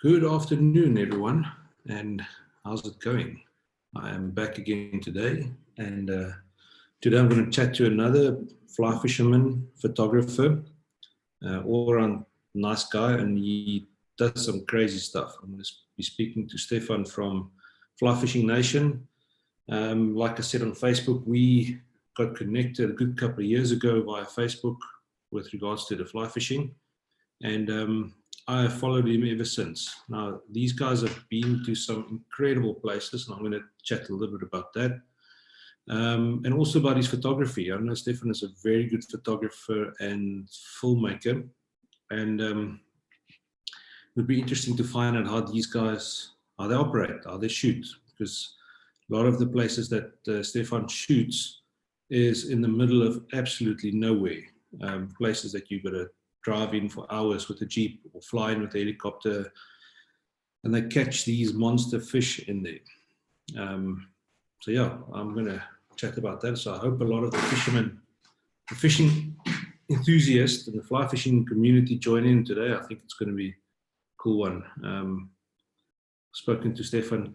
Good afternoon, everyone, and how's it going? I am back again today, and today I'm going to chat to another fly fisherman, photographer, all around nice guy, and he does some crazy stuff. I'm going to be speaking to Stephan from Fly Fishing Nation. Like I said on Facebook, we got connected a good couple of years ago via Facebook with regards to the fly fishing, and I have followed him ever since. Now, these guys have been to some incredible places, and I'm going to chat a little bit about that. And also about his photography. I know Stephan is a very good photographer and filmmaker, and it would be interesting to find out how these guys, how they operate, how they shoot, because a lot of the places that Stephan shoots is in the middle of absolutely nowhere, places that you've got to drive in for hours with a Jeep or fly in with a helicopter, and they catch these monster fish in there. So yeah, I'm going to chat about that. So I hope a lot of the fishermen, the fishing enthusiasts and the fly fishing community join in today. I think it's going to be a cool one. Spoken to Stephan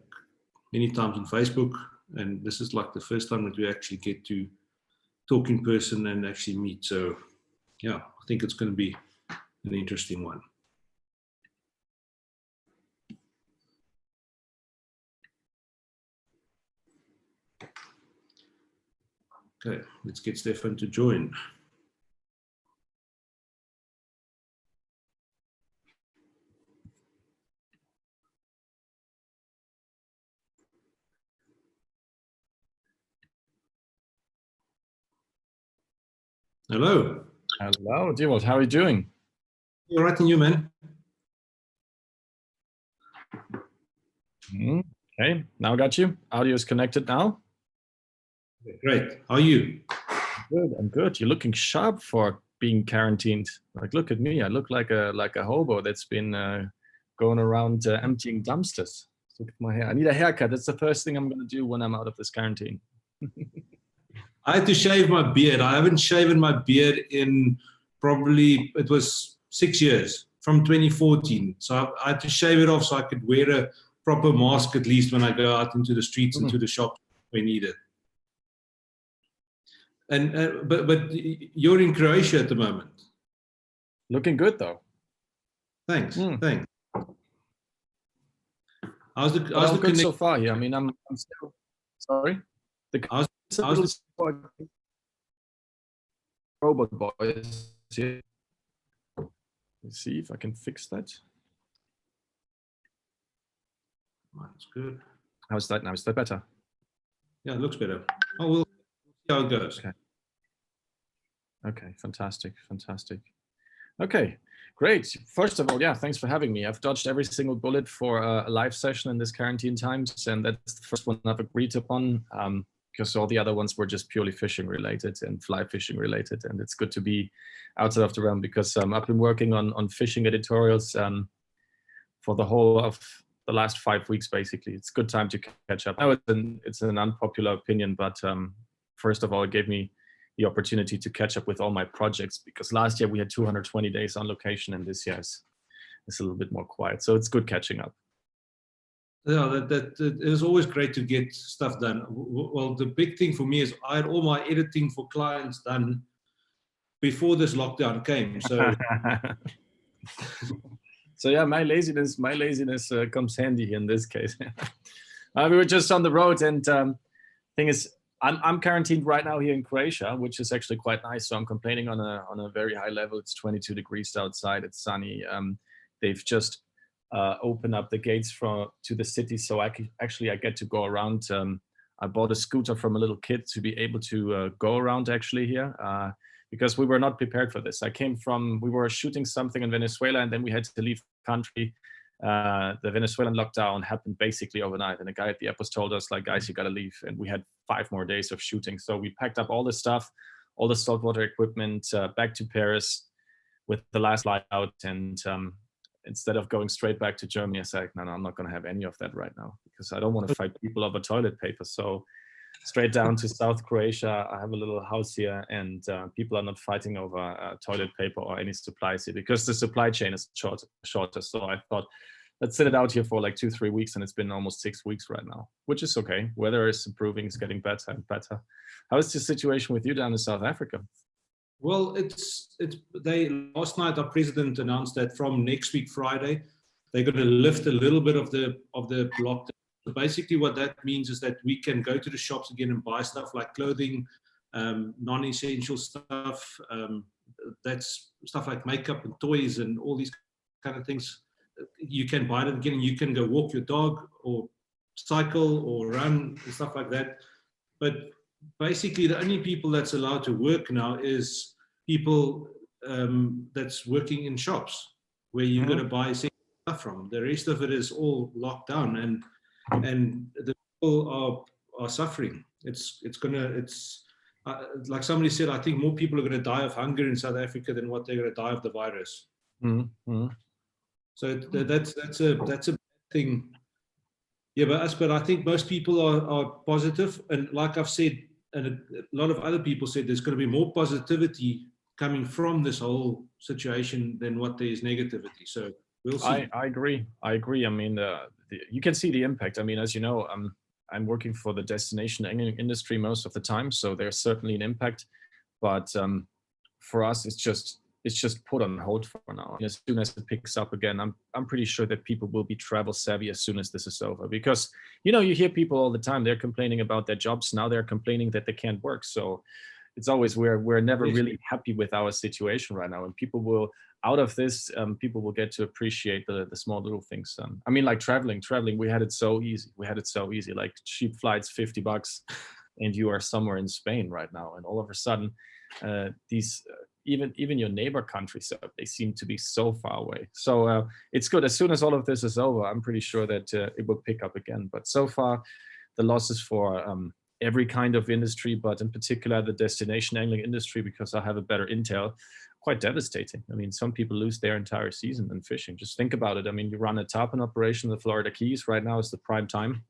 many times on Facebook, and this is like the first time that we actually get to talk in person and actually meet. So yeah, I think it's going to be an interesting one. Okay, let's get Stephan to join. Hello. Hello, Dewald. How are you doing? All right, and you, man? Okay, now I got you. Audio is connected now. Okay, great. How are you? Good. I'm good. You're looking sharp for being quarantined. Like, look at me. I look like a hobo that's been going around emptying dumpsters. Look at my hair. I need a haircut. That's the first thing I'm going to do when I'm out of this quarantine. I had to shave my beard. I haven't shaven my beard in probably, it was 6 years, from 2014. So I had to shave it off so I could wear a proper mask at least when I go out into the streets and to the shops when needed. And but you're in Croatia at the moment. Looking good though. Thanks. Thanks. How's the good so far here? I mean, I'm still sorry. How's robot boys here. Let's see if I can fix that. That's good. How's that now? Is that better? Yeah, it looks better. Oh, we'll see how it goes. Okay, fantastic. Okay, great. First of all, yeah, thanks for having me. I've dodged every single bullet for a live session in this quarantine times, and that's the first one I've agreed upon, because all the other ones were just purely fishing related and fly fishing related, and it's good to be outside of the realm because I've been working on fishing editorials for the whole of the last 5 weeks, basically. It's a good time to catch up. I know it's an unpopular opinion, but first of all, it gave me the opportunity to catch up with all my projects, because last year we had 220 days on location and this year it's a little bit more quiet. So it's good catching up. Yeah, that it is always great to get stuff done. Well, the big thing for me is I had all my editing for clients done before this lockdown came. So, so yeah, my laziness comes handy in this case. We were just on the road, and thing is, I'm quarantined right now here in Croatia, which is actually quite nice. So I'm complaining on a very high level. It's 22 degrees outside. It's sunny. They've just opened up the gates to the city, so I get to go around. I bought a scooter from a little kid to be able to go around actually here, because we were not prepared for this. We were shooting something in Venezuela, and then we had to leave the country. The Venezuelan lockdown happened basically overnight, and the guy at the airport told us, like, guys, you gotta leave. And we had 5 more days of shooting. So we packed up all the stuff, all the saltwater equipment, back to Paris with the last flight out. And instead of going straight back to Germany, I said, no, I'm not gonna have any of that right now, because I don't want to fight people over toilet paper. So straight down to South Croatia. I have a little house here, and people are not fighting over toilet paper or any supplies here, because the supply chain is shorter. So I thought, let's sit it out here for like 2-3 weeks, and it's been almost 6 weeks right now, which is okay. Weather is improving, it's getting better and better. How is the situation with you down in South Africa? Well, they last night our president announced that from next week Friday they're going to lift a little bit of the lockdown. So basically, what that means is that we can go to the shops again and buy stuff like clothing, non-essential stuff. That's stuff like makeup and toys and all these kind of things. You can buy them again, and you can go walk your dog or cycle or run and stuff like that. But basically, the only people that's allowed to work now is people that's working in shops where you're going to buy stuff from. The rest of it is all locked down, and the people are suffering. It's like somebody said, I think more people are going to die of hunger in South Africa than what they're going to die of the virus. Mm-hmm. So that's a bad thing. Yeah, but I think most people are positive, and like I've said, and a lot of other people said, there's going to be more positivity coming from this whole situation than what there is negativity. So we'll see. I agree. I mean, you can see the impact. I mean, as you know, I'm working for the destination angling industry most of the time, so there's certainly an impact. But for us, it's just put on hold for now. And as soon as it picks up again, I'm pretty sure that people will be travel savvy as soon as this is over. Because you hear people all the time, they're complaining about their jobs. Now they're complaining that they can't work. So it's always we're never really happy with our situation right now. And people will, out of this, people will get to appreciate the small little things. I mean, like traveling, we had it so easy. Like cheap flights, $50, and you are somewhere in Spain right now. And all of a sudden, these even your neighbor countries, they seem to be so far away. So it's good. As soon as all of this is over, I'm pretty sure that it will pick up again. But so far, the losses for every kind of industry, but in particular the destination angling industry, because I have a better intel, quite devastating. I mean, some people lose their entire season in fishing. Just think about it. I mean, you run a tarpon operation in the Florida Keys. Right now is the prime time.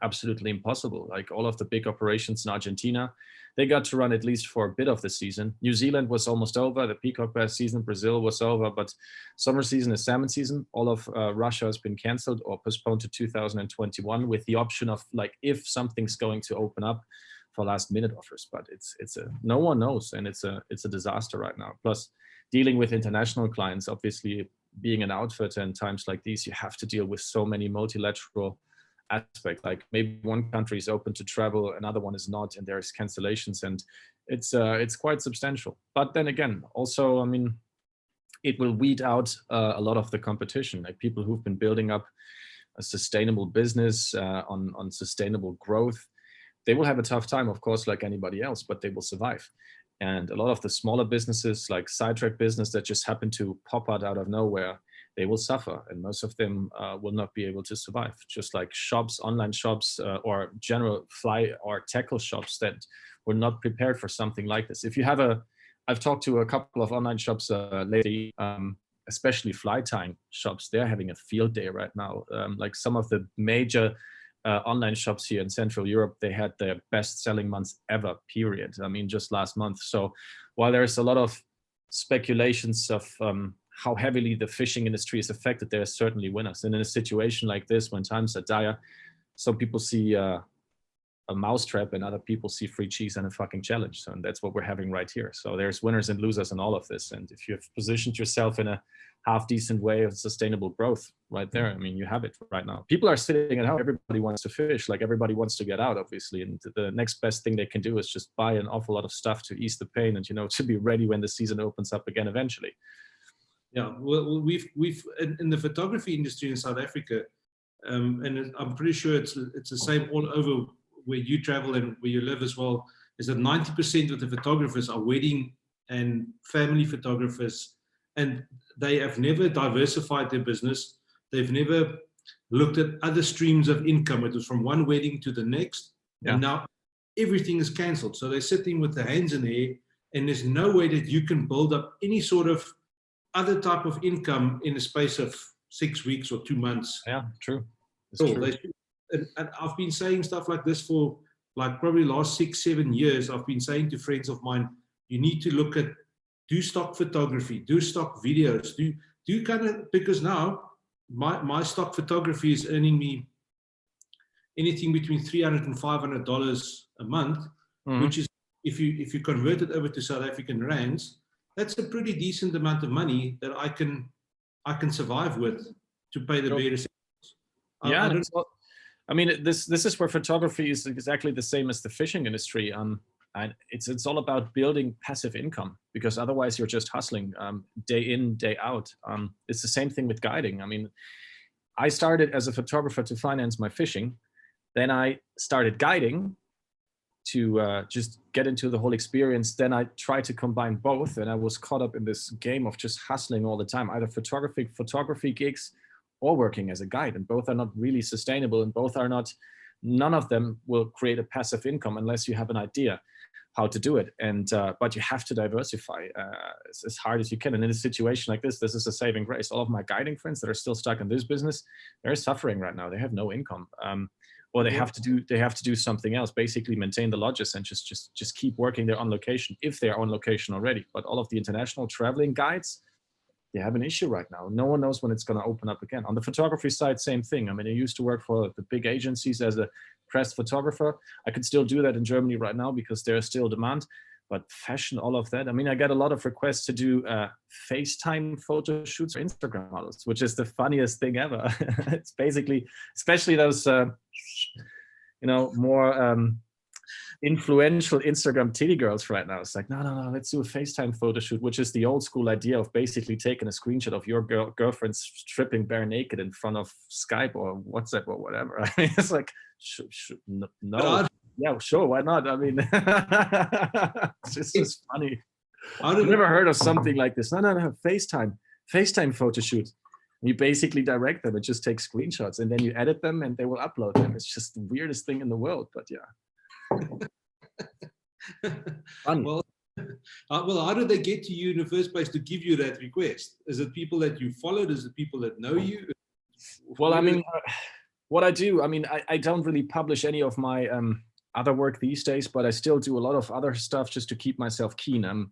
Absolutely impossible. Like all of the big operations in Argentina, they got to run at least for a bit of the season. New Zealand was almost over. The peacock bass season, Brazil was over, but summer season is salmon season. All of Russia has been canceled or postponed to 2021 with the option of, like, if something's going to open up, for last minute offers. But no one knows, and it's a disaster right now. Plus dealing with international clients, obviously being an outfitter in times like these, you have to deal with so many multilateral aspect. Like maybe one country is open to travel, another one is not, and there's cancellations, and it's quite substantial. But then again, also, I mean, it will weed out a lot of the competition, like people who've been building up a sustainable business on sustainable growth. They will have a tough time, of course, like anybody else, but they will survive. And a lot of the smaller businesses, like sidetrack business that just happen to pop out of nowhere, they will suffer, and most of them will not be able to survive. Just like shops, online shops, or general fly or tackle shops that were not prepared for something like this. If you have I've talked to a couple of online shops lately, especially fly tying shops. They're having a field day right now. Like some of the major online shops here in Central Europe, they had their best selling months ever, period. I mean, just last month. So while there's a lot of speculations of how heavily the fishing industry is affected, there are certainly winners. And in a situation like this, when times are dire, some people see a mousetrap and other people see free cheese and a fucking challenge. So, and that's what we're having right here. So there's winners and losers in all of this. And if you've positioned yourself in a half decent way of sustainable growth right there, I mean, you have it right now. People are sitting at home. Everybody wants to fish. Like everybody wants to get out, obviously. And the next best thing they can do is just buy an awful lot of stuff to ease the pain and, to be ready when the season opens up again eventually. Yeah, well, we've in the photography industry in South Africa, and I'm pretty sure it's the same all over where you travel and where you live as well, is that 90% of the photographers are wedding and family photographers, and they have never diversified their business. They've never looked at other streams of income. It was from one wedding to the next, and now everything is cancelled. So they're sitting with their hands in the air, and there's no way that you can build up any sort of other type of income in a space of 6 weeks or 2 months. Yeah, true. It's true. And I've been saying stuff like this for like probably last 6-7 years. I've been saying to friends of mine, you need to look at, do stock photography, do stock videos, do kind of, because now my stock photography is earning me anything between $300 and $500 a month, which is, if you convert it over to South African rands, that's a pretty decent amount of money that I can survive with to pay the bare essentials. Yeah, I mean, this is where photography is exactly the same as the fishing industry. And it's all about building passive income, because otherwise you're just hustling day in, day out. It's the same thing with guiding. I mean, I started as a photographer to finance my fishing. Then I started guiding to just get into the whole experience. Then I tried to combine both, and I was caught up in this game of just hustling all the time, either photography gigs or working as a guide. And both are not really sustainable, and both are not, none of them will create a passive income unless you have an idea how to do it. And but you have to diversify as hard as you can. And in a situation like this is a saving grace. All of my guiding friends that are still stuck in this business, they're suffering right now. They have no income, or they have to do something else, basically maintain the lodges and just keep working there on location if they're on location already. But all of the international traveling guides, they have an issue right now. No one knows when it's going to open up again. On the photography side, same thing. I mean, I used to work for the big agencies as a press photographer. I could still do that in Germany right now because there's still demand. But fashion, all of that. I mean, I get a lot of requests to do FaceTime photo shoots for Instagram models, which is the funniest thing ever. It's basically, especially those, more influential Instagram titty girls right now. It's like, no, let's do a FaceTime photo shoot, which is the old school idea of basically taking a screenshot of your girlfriend stripping bare naked in front of Skype or WhatsApp or whatever. I mean, it's like, no. Yeah, sure, why not? I mean, it's just funny. I've never heard of something like this. No, FaceTime photo shoot. You basically direct them and just take screenshots, and then you edit them and they will upload them. It's just the weirdest thing in the world, but yeah. Well, how did they get to you in the first place to give you that request? Is it people that you followed? Is it people that know you? Well, I mean, what I do, I mean, I don't really publish any of my other work these days, but I still do a lot of other stuff just to keep myself keen.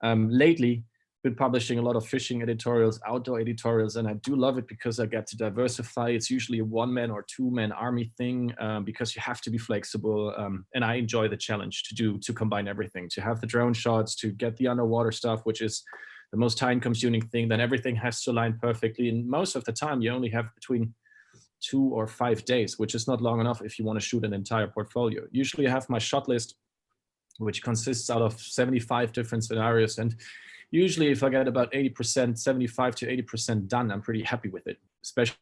Lately, been publishing a lot of fishing editorials, outdoor editorials, and I do love it because I get to diversify. It's usually a one-man or two-man army thing because you have to be flexible, and I enjoy the challenge to combine everything, to have the drone shots, to get the underwater stuff, which is the most time-consuming thing. Then everything has to align perfectly, and most of the time you only have between 2 or 5 days, which is not long enough if you want to shoot an entire portfolio. Usually I have my shot list, which consists out of 75 different scenarios, and usually if I get about 80%, 75 to 80% done, I'm pretty happy with it, especially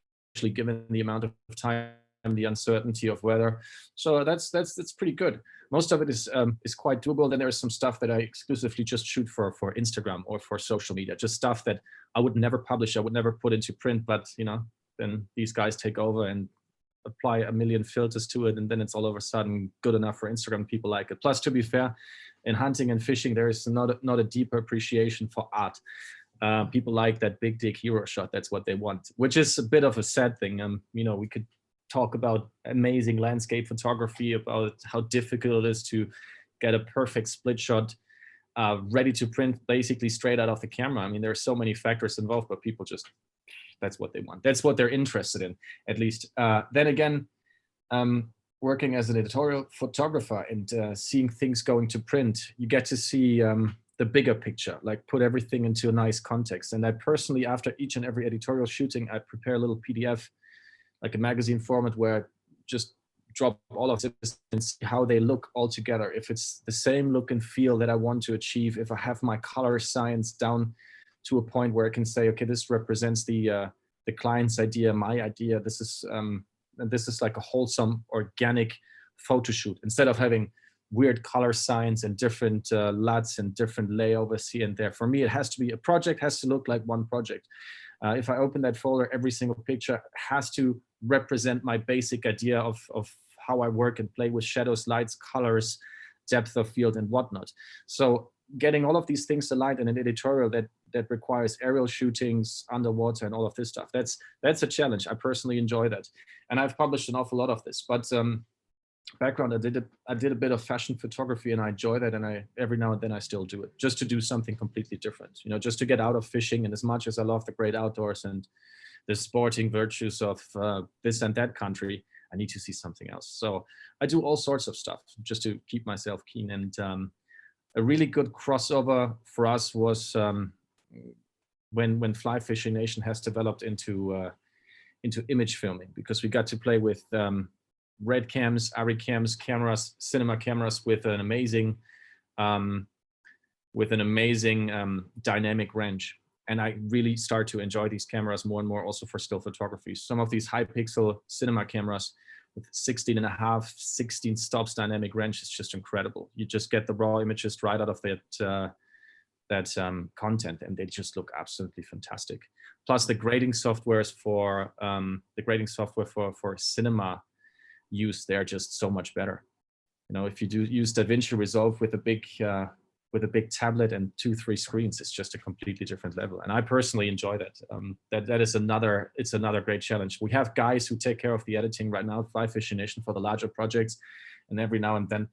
given the amount of time and the uncertainty of weather. So that's pretty good. Most of it is quite doable. Then there's some stuff that I exclusively just shoot for Instagram or for social media, just stuff that I would never publish, I would never put into print, but then these guys take over and apply a million filters to it, and then it's all of a sudden good enough for Instagram. People like it. Plus, to be fair, in hunting and fishing, there is not a deeper appreciation for art. People like that big dick hero shot. That's what they want, which is a bit of a sad thing. We could talk about amazing landscape photography, about how difficult it is to get a perfect split shot ready to print, basically straight out of the camera. I mean, there are so many factors involved, but people just, that's what they want. That's what they're interested in, at least. Then again, working as an editorial photographer and seeing things going to print, you get to see the bigger picture, like put everything into a nice context. And I personally, after each and every editorial shooting, I prepare a little PDF, like a magazine format, where I just drop all of this and see how they look all together. If it's the same look and feel that I want to achieve, if I have my color science down to a point where I can say, okay, this represents the client's idea, my idea. This is like a wholesome, organic photo shoot, instead of having weird color science and different LUTs and different layovers here and there. For me, a project has to look like one project. If I open that folder, every single picture has to represent my basic idea of how I work and play with shadows, lights, colors, depth of field, and whatnot. So getting all of these things aligned in an editorial that requires aerial shootings, underwater, and all of this stuff, that's a challenge. I personally enjoy that, and I've published an awful lot of this. But background, I did a bit of fashion photography, and I enjoy that, and every now and then I still do it, just to do something completely different, just to get out of fishing. And as much as I love the great outdoors and the sporting virtues of this and that country. I need to see something else. So I do all sorts of stuff just to keep myself keen. And a really good crossover for us was when Fly Fishing Nation has developed into image filming, because we got to play with red cams, ARRI cams, cameras, cinema cameras with an amazing dynamic range. And I really start to enjoy these cameras more and more also for still photography. Some of these high pixel cinema cameras with 16.5, 16 stops dynamic range is just incredible. You just get the raw images right out of that content, and they just look absolutely fantastic. Plus the grading softwares for cinema use, they're just so much better. You know, if you do use DaVinci Resolve with a big tablet and 2-3 screens, it's just a completely different level. And I personally enjoy that. That is another great challenge. We have guys who take care of the editing right now at Fly Fishing Nation for the larger projects, and every now and then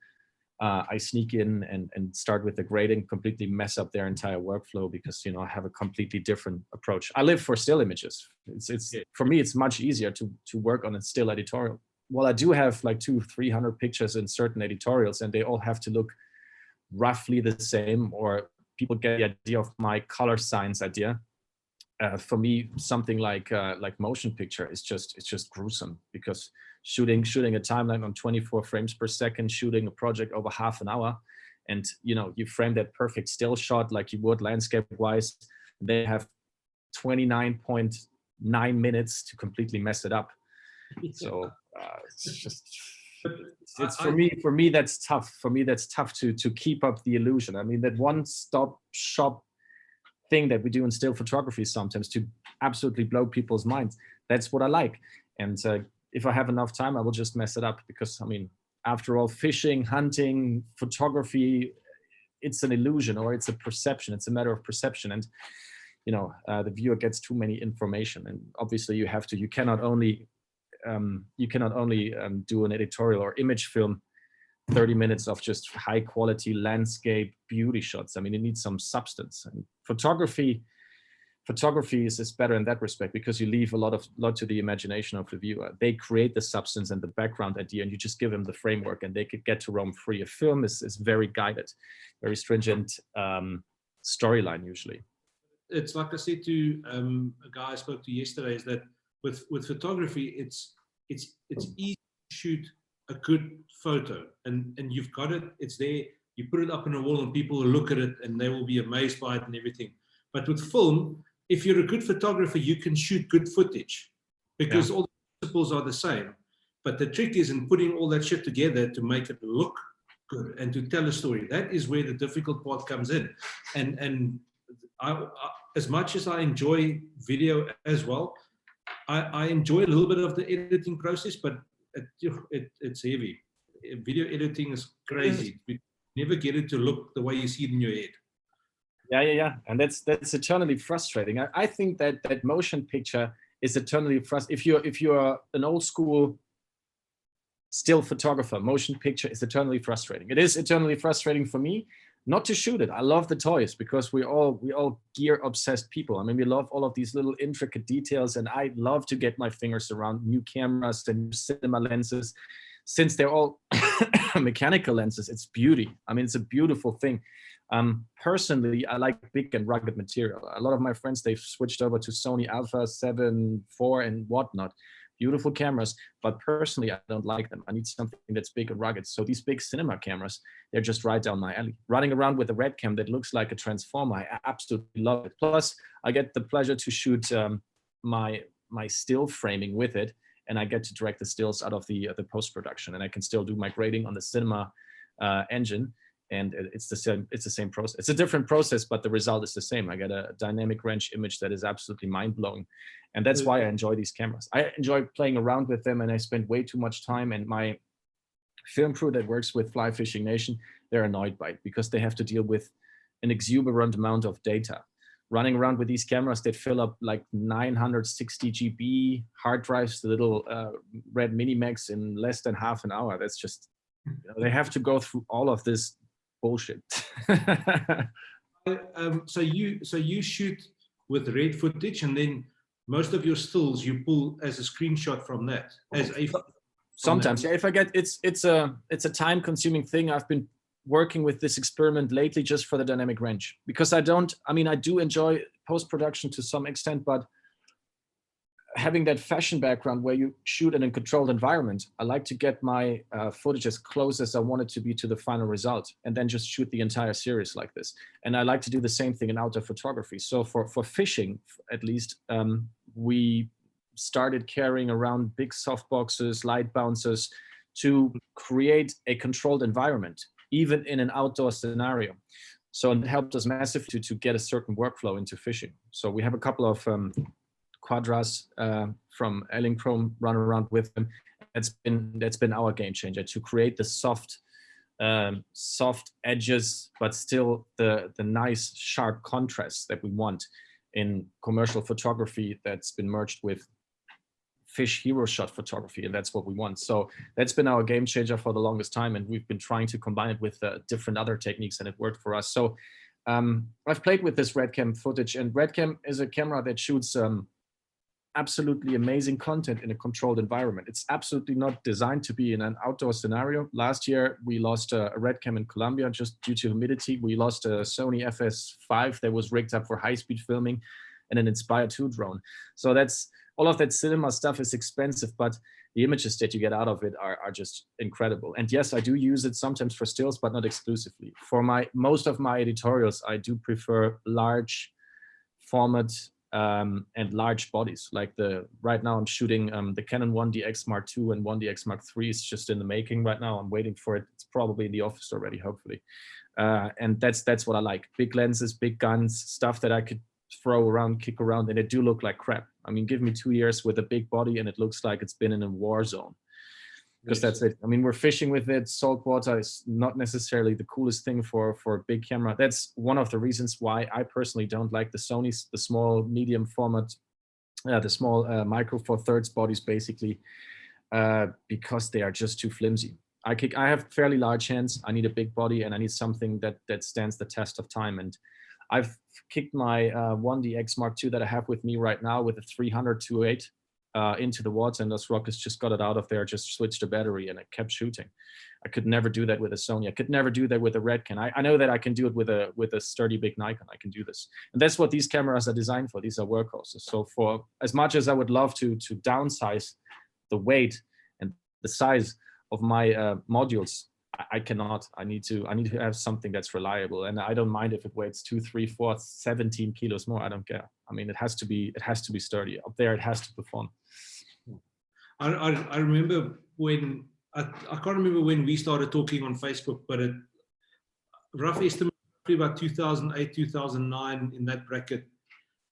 I sneak in and start with the grading, completely mess up their entire workflow because, you know, I have a completely different approach. I live for still images. It's for me, it's much easier to work on a still editorial. Well, I do have like 200-300 pictures in certain editorials, and they all have to look roughly the same, or people get the idea of my color science idea. For me, something like motion picture is just gruesome, because shooting a timeline on 24 frames per second, shooting a project over half an hour, and you know, you frame that perfect still shot like you would landscape wise, they have 29.9 minutes to completely mess it up. So it's for me that's tough. For me that's tough to keep up the illusion. I mean, that one-stop shop thing that we do in still photography sometimes to absolutely blow people's minds, that's what I like. And if I have enough time, I will just mess it up, because I mean, after all, fishing, hunting, photography, it's an illusion, or it's a perception. It's a matter of perception. And you know, the viewer gets too many information, and obviously you cannot only do an editorial or image film 30 minutes of just high quality landscape beauty shots. I mean, it needs some substance. And photography is better in that respect, because you leave a lot to the imagination of the viewer. They create the substance and the background idea, and you just give them the framework and they could get to roam free. A film is very guided, very stringent storyline usually. It's like I said to a guy I spoke to yesterday, is that with photography, it's easy to shoot a good photo, and you've got it, it's there, you put it up on a wall and people will look at it and they will be amazed by it and everything. But with film, if you're a good photographer, you can shoot good footage, because all the principles are the same. But the trick is in putting all that shit together to make it look good and to tell a story. That is where the difficult part comes in. And I as much as I enjoy video as well, I enjoy a little bit of the editing process, but it's heavy. Video editing is crazy. You never get it to look the way you see it in your head. Yeah. And that's eternally frustrating. I think that motion picture is eternally frustrating. If you're an old school still photographer, motion picture is eternally frustrating. It is eternally frustrating for me not to shoot it. I love the toys, because we all gear obsessed people. I mean, we love all of these little intricate details, and I love to get my fingers around new cameras and cinema lenses. Since they're all mechanical lenses, it's beauty. I mean, it's a beautiful thing. Personally, I like big and rugged material. A lot of my friends, they've switched over to Sony Alpha 7 IV and whatnot. Beautiful cameras, but personally, I don't like them. I need something that's big and rugged. So these big cinema cameras, they're just right down my alley. Running around with a red cam that looks like a transformer, I absolutely love it. Plus, I get the pleasure to shoot my still framing with it, and I get to direct the stills out of the post-production, and I can still do my grading on the cinema engine. And it's the same process. It's a different process, but the result is the same. I get a dynamic range image that is absolutely mind-blowing. And that's why I enjoy these cameras. I enjoy playing around with them, and I spend way too much time. And my film crew that works with Fly Fishing Nation, they're annoyed by it, because they have to deal with an exuberant amount of data. Running around with these cameras that fill up like 960 GB hard drives, the little red Minimax, in less than half an hour. That's just, they have to go through all of this bullshit. So you shoot with red footage, and then most of your stills you pull as a screenshot from that, as a sometimes, yeah. If I get it's a time-consuming thing. I've been working with this experiment lately just for the dynamic range, because I do enjoy post-production to some extent, but having that fashion background where you shoot in a controlled environment, I like to get my footage as close as I want it to be to the final result, and then just shoot the entire series like this. And I like to do the same thing in outdoor photography. So for fishing, at least, we started carrying around big soft boxes, light bouncers, to create a controlled environment, even in an outdoor scenario. So it helped us massively to get a certain workflow into fishing. So we have a couple of Quadras from Elinchrom run around with them. That's been our game changer, to create the soft edges, but still the nice sharp contrast that we want in commercial photography that's been merged with fish hero shot photography, and that's what we want. So that's been our game changer for the longest time, and we've been trying to combine it with different other techniques, and it worked for us. So I've played with this RedCam footage, and RedCam is a camera that shoots absolutely amazing content in a controlled environment. It's absolutely not designed to be in an outdoor scenario. Last year, we lost a RedCam in Colombia just due to humidity. We lost a Sony FS5 that was rigged up for high-speed filming, and an Inspire 2 drone. So that's all of that cinema stuff is expensive, but the images that you get out of it are just incredible. And yes, I do use it sometimes for stills, but not exclusively. For most of my editorials, I do prefer large format and large bodies. Like right now I'm shooting the Canon 1DX Mark II and 1DX Mark III is just in the making right now. I'm waiting for it. It's probably in the office already, hopefully. And that's what I like. Big lenses, big guns, stuff that I could throw around, kick around, and it do look like crap. I mean, give me 2 years with a big body and it looks like it's been in a war zone. Because that's it. I mean, we're fishing with it. Saltwater is not necessarily the coolest thing for a big camera. That's one of the reasons why I personally don't like the Sonys, the small medium format, the small micro four thirds bodies, basically, because they are just too flimsy. I have fairly large hands. I need a big body, and I need something that stands the test of time. And I've kicked my 1DX Mark II that I have with me right now with a 300-2.8 into the water, and those rockets just got it out of there, just switched the battery, and it kept shooting. I could never do that with a Sony. I could never do that with a RedCam. I know that I can do it with a sturdy big Nikon. I can do this, and that's what these cameras are designed for. These are workhorses. So for as much as I would love to downsize the weight and the size of my modules, I cannot. I need to have something that's reliable, and I don't mind if it weighs 2, 3, 4, 17 kilos more. I don't care. I mean, it has to be sturdy. Up there, it has to perform. I remember when I can't remember when we started talking on Facebook, but rough estimate about 2008, 2009 in that bracket.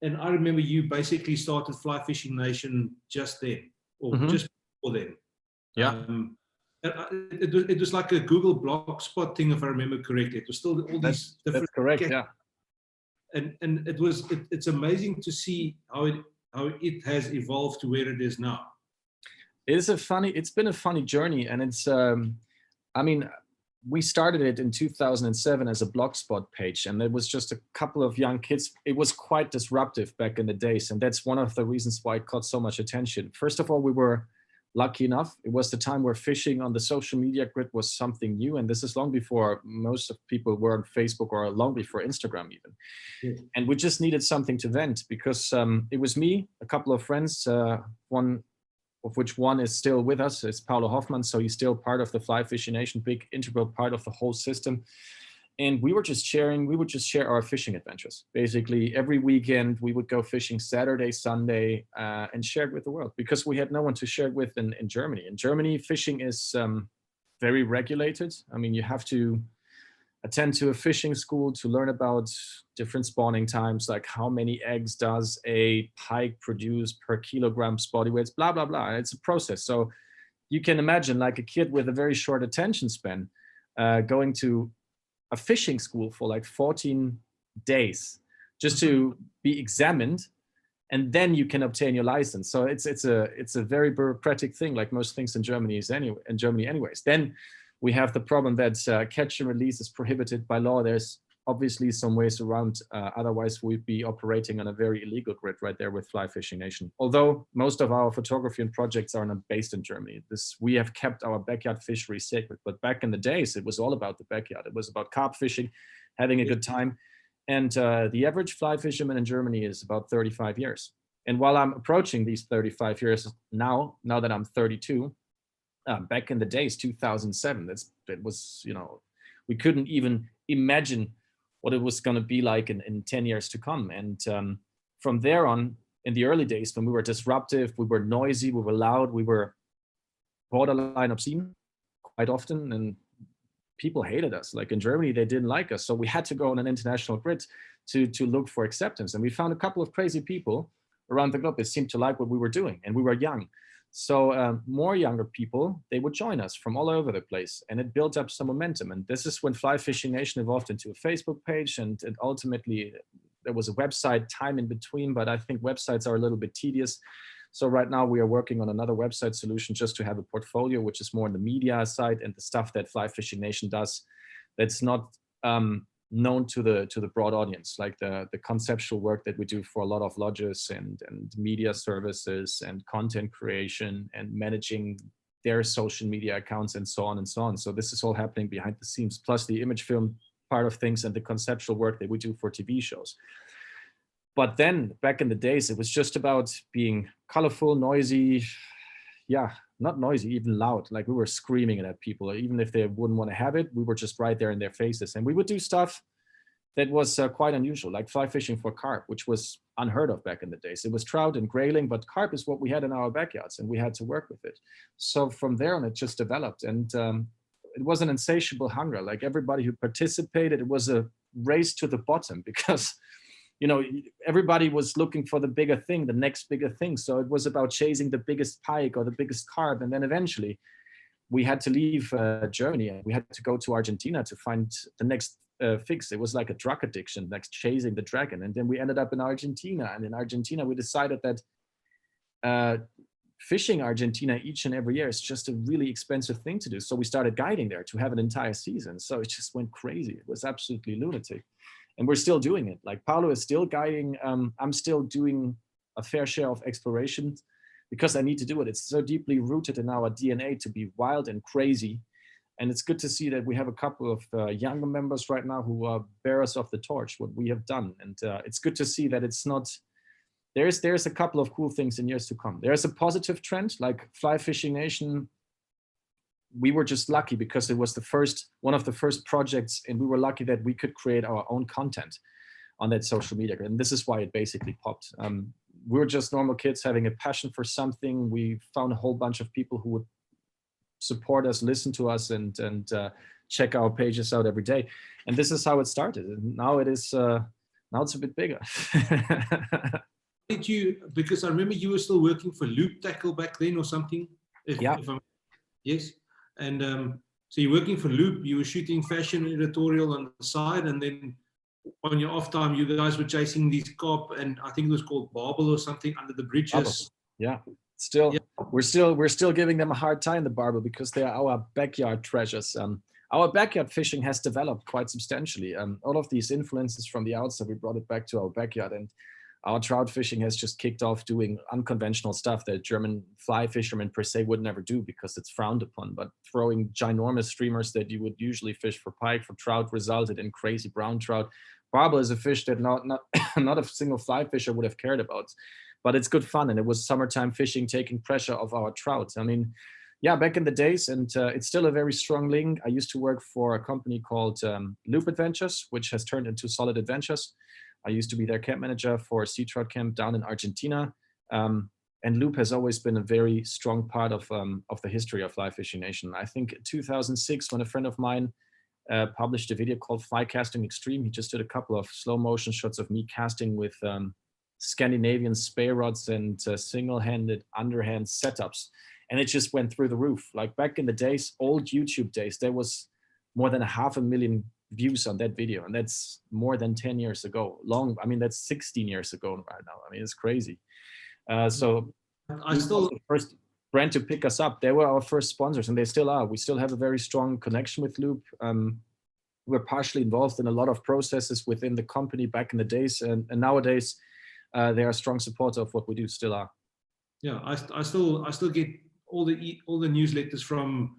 And I remember you basically started Fly Fishing Nation just then, or just before then. Yeah. It was like a Google Blogspot thing, if I remember correctly. It was still all these different. That's correct. Yeah. And it's amazing to see how it has evolved to where it is now. It's been a funny journey, and it's I mean, we started it in 2007 as a Blogspot page, and it was just a couple of young kids. It was quite disruptive back in the days, and that's one of the reasons why it caught so much attention. First of all, we were lucky enough. It was the time where fishing on the social media grid was something new, and this is long before most of people were on Facebook, or long before Instagram even. Yeah. And we just needed something to vent, because it was me, a couple of friends, one of which one is still with us, is Paulo Hoffman, so he's still part of the Fly Fishing Nation, big integral part of the whole system. And we would just share our fishing adventures. Basically, every weekend we would go fishing, Saturday, Sunday, and share it with the world, because we had no one to share it with in Germany. In Germany, fishing is very regulated. I mean, you have to attend to a fishing school to learn about different spawning times, like how many eggs does a pike produce per kilogram body weights, blah, blah, blah. It's a process. So you can imagine, like a kid with a very short attention span going to a fishing school for like 14 days just to be examined, and then you can obtain your license. So it's a very bureaucratic thing, like most things in Germany anyways. Then we have the problem that catch and release is prohibited by law. There's obviously some ways around. Otherwise, we'd be operating on a very illegal grid right there with Fly Fishing Nation. Although most of our photography and projects are not based in Germany. We have kept our backyard fishery sacred. But back in the days, it was all about the backyard. It was about carp fishing, having a good time. And the average fly fisherman in Germany is about 35 years. And while I'm approaching these 35 years now that I'm 32, back in the days, 2007, it was, we couldn't even imagine what it was going to be like in 10 years to come. And from there on, in the early days, when we were disruptive, we were noisy, we were loud, we were borderline obscene quite often, and people hated us. Like in Germany, they didn't like us. So we had to go on an international grid to look for acceptance. And we found a couple of crazy people around the globe that seemed to like what we were doing, and we were young. So more younger people, they would join us from all over the place, and it built up some momentum. And this is when Fly Fishing Nation evolved into a Facebook page, and ultimately there was a website time in between, but I think websites are a little bit tedious. So right now we are working on another website solution just to have a portfolio, which is more on the media side and the stuff that Fly Fishing Nation does that's not known to the broad audience, like the conceptual work that we do for a lot of lodges and media services and content creation and managing their social media accounts and so on and so on. So this is all happening behind the scenes, plus the image film part of things and the conceptual work that we do for TV shows. But then back in the days, it was just about being colorful, noisy, not noisy, even loud. Like we were screaming it at people, even if they wouldn't want to have it, we were just right there in their faces. And we would do stuff that was quite unusual, like fly fishing for carp, which was unheard of back in the days. It was trout and grayling, but carp is what we had in our backyards, and we had to work with it. So from there on, it just developed. And it was an insatiable hunger. Like everybody who participated, it was a race to the bottom because everybody was looking for the bigger thing, the next bigger thing. So it was about chasing the biggest pike or the biggest carp. And then eventually we had to leave Germany, and we had to go to Argentina to find the next fix. It was like a drug addiction, like chasing the dragon. And then we ended up in Argentina. And in Argentina, we decided that fishing Argentina each and every year is just a really expensive thing to do. So we started guiding there to have an entire season. So it just went crazy. It was absolutely lunatic. And we're still doing it. Like Paulo is still guiding. I'm still doing a fair share of exploration because I need to do it. It's so deeply rooted in our DNA to be wild and crazy. And it's good to see that we have a couple of younger members right now who are bearers of the torch, what we have done. And it's good to see that it's not, there's a couple of cool things in years to come. There's a positive trend, like Fly Fishing Nation. We were just lucky because it was one of the first projects, and we were lucky that we could create our own content on that social media. And this is why it basically popped. We were just normal kids having a passion for something. We found a whole bunch of people who would support us, listen to us, and check our pages out every day. And this is how it started. And now it's a bit bigger. Did you, because I remember you were still working for Loop Tackle back then or something? Yes. And so you're working for Loop, you were shooting fashion editorial on the side, and then on your off time, you guys were chasing these carp, and I think it was called barbel or something under the bridges. Barbel. Yeah, we're still giving them a hard time, the barbel, because they are our backyard treasures. Our backyard fishing has developed quite substantially. All of these influences from the outside, we brought it back to our backyard, and our trout fishing has just kicked off doing unconventional stuff that German fly fishermen per se would never do because it's frowned upon. But throwing ginormous streamers that you would usually fish for pike, for trout, resulted in crazy brown trout. Barbel is a fish that not a single fly fisher would have cared about. But it's good fun, and it was summertime fishing taking pressure off our trout. I mean, yeah, back in the days, and it's still a very strong link. I used to work for a company called Loop Adventures, which has turned into Solid Adventures. I used to be their camp manager for a sea trout camp down in Argentina. And Loop has always been a very strong part of the history of Fly Fishing Nation. I think 2006, when a friend of mine published a video called Fly Casting Extreme, he just did a couple of slow motion shots of me casting with Scandinavian spey rods and single-handed underhand setups. And it just went through the roof. Like back in the days, old YouTube days, there was more than 500,000 views on that video, and that's more than 10 years ago. That's 16 years ago right now. I mean, it's crazy. So I still the first brand to pick us up. They were our first sponsors, and they still are. We still have a very strong connection with Loop. were partially involved in a lot of processes within the company back in the days, and nowadays they are strong supporters of what we do, still are. Yeah, I still get all the newsletters from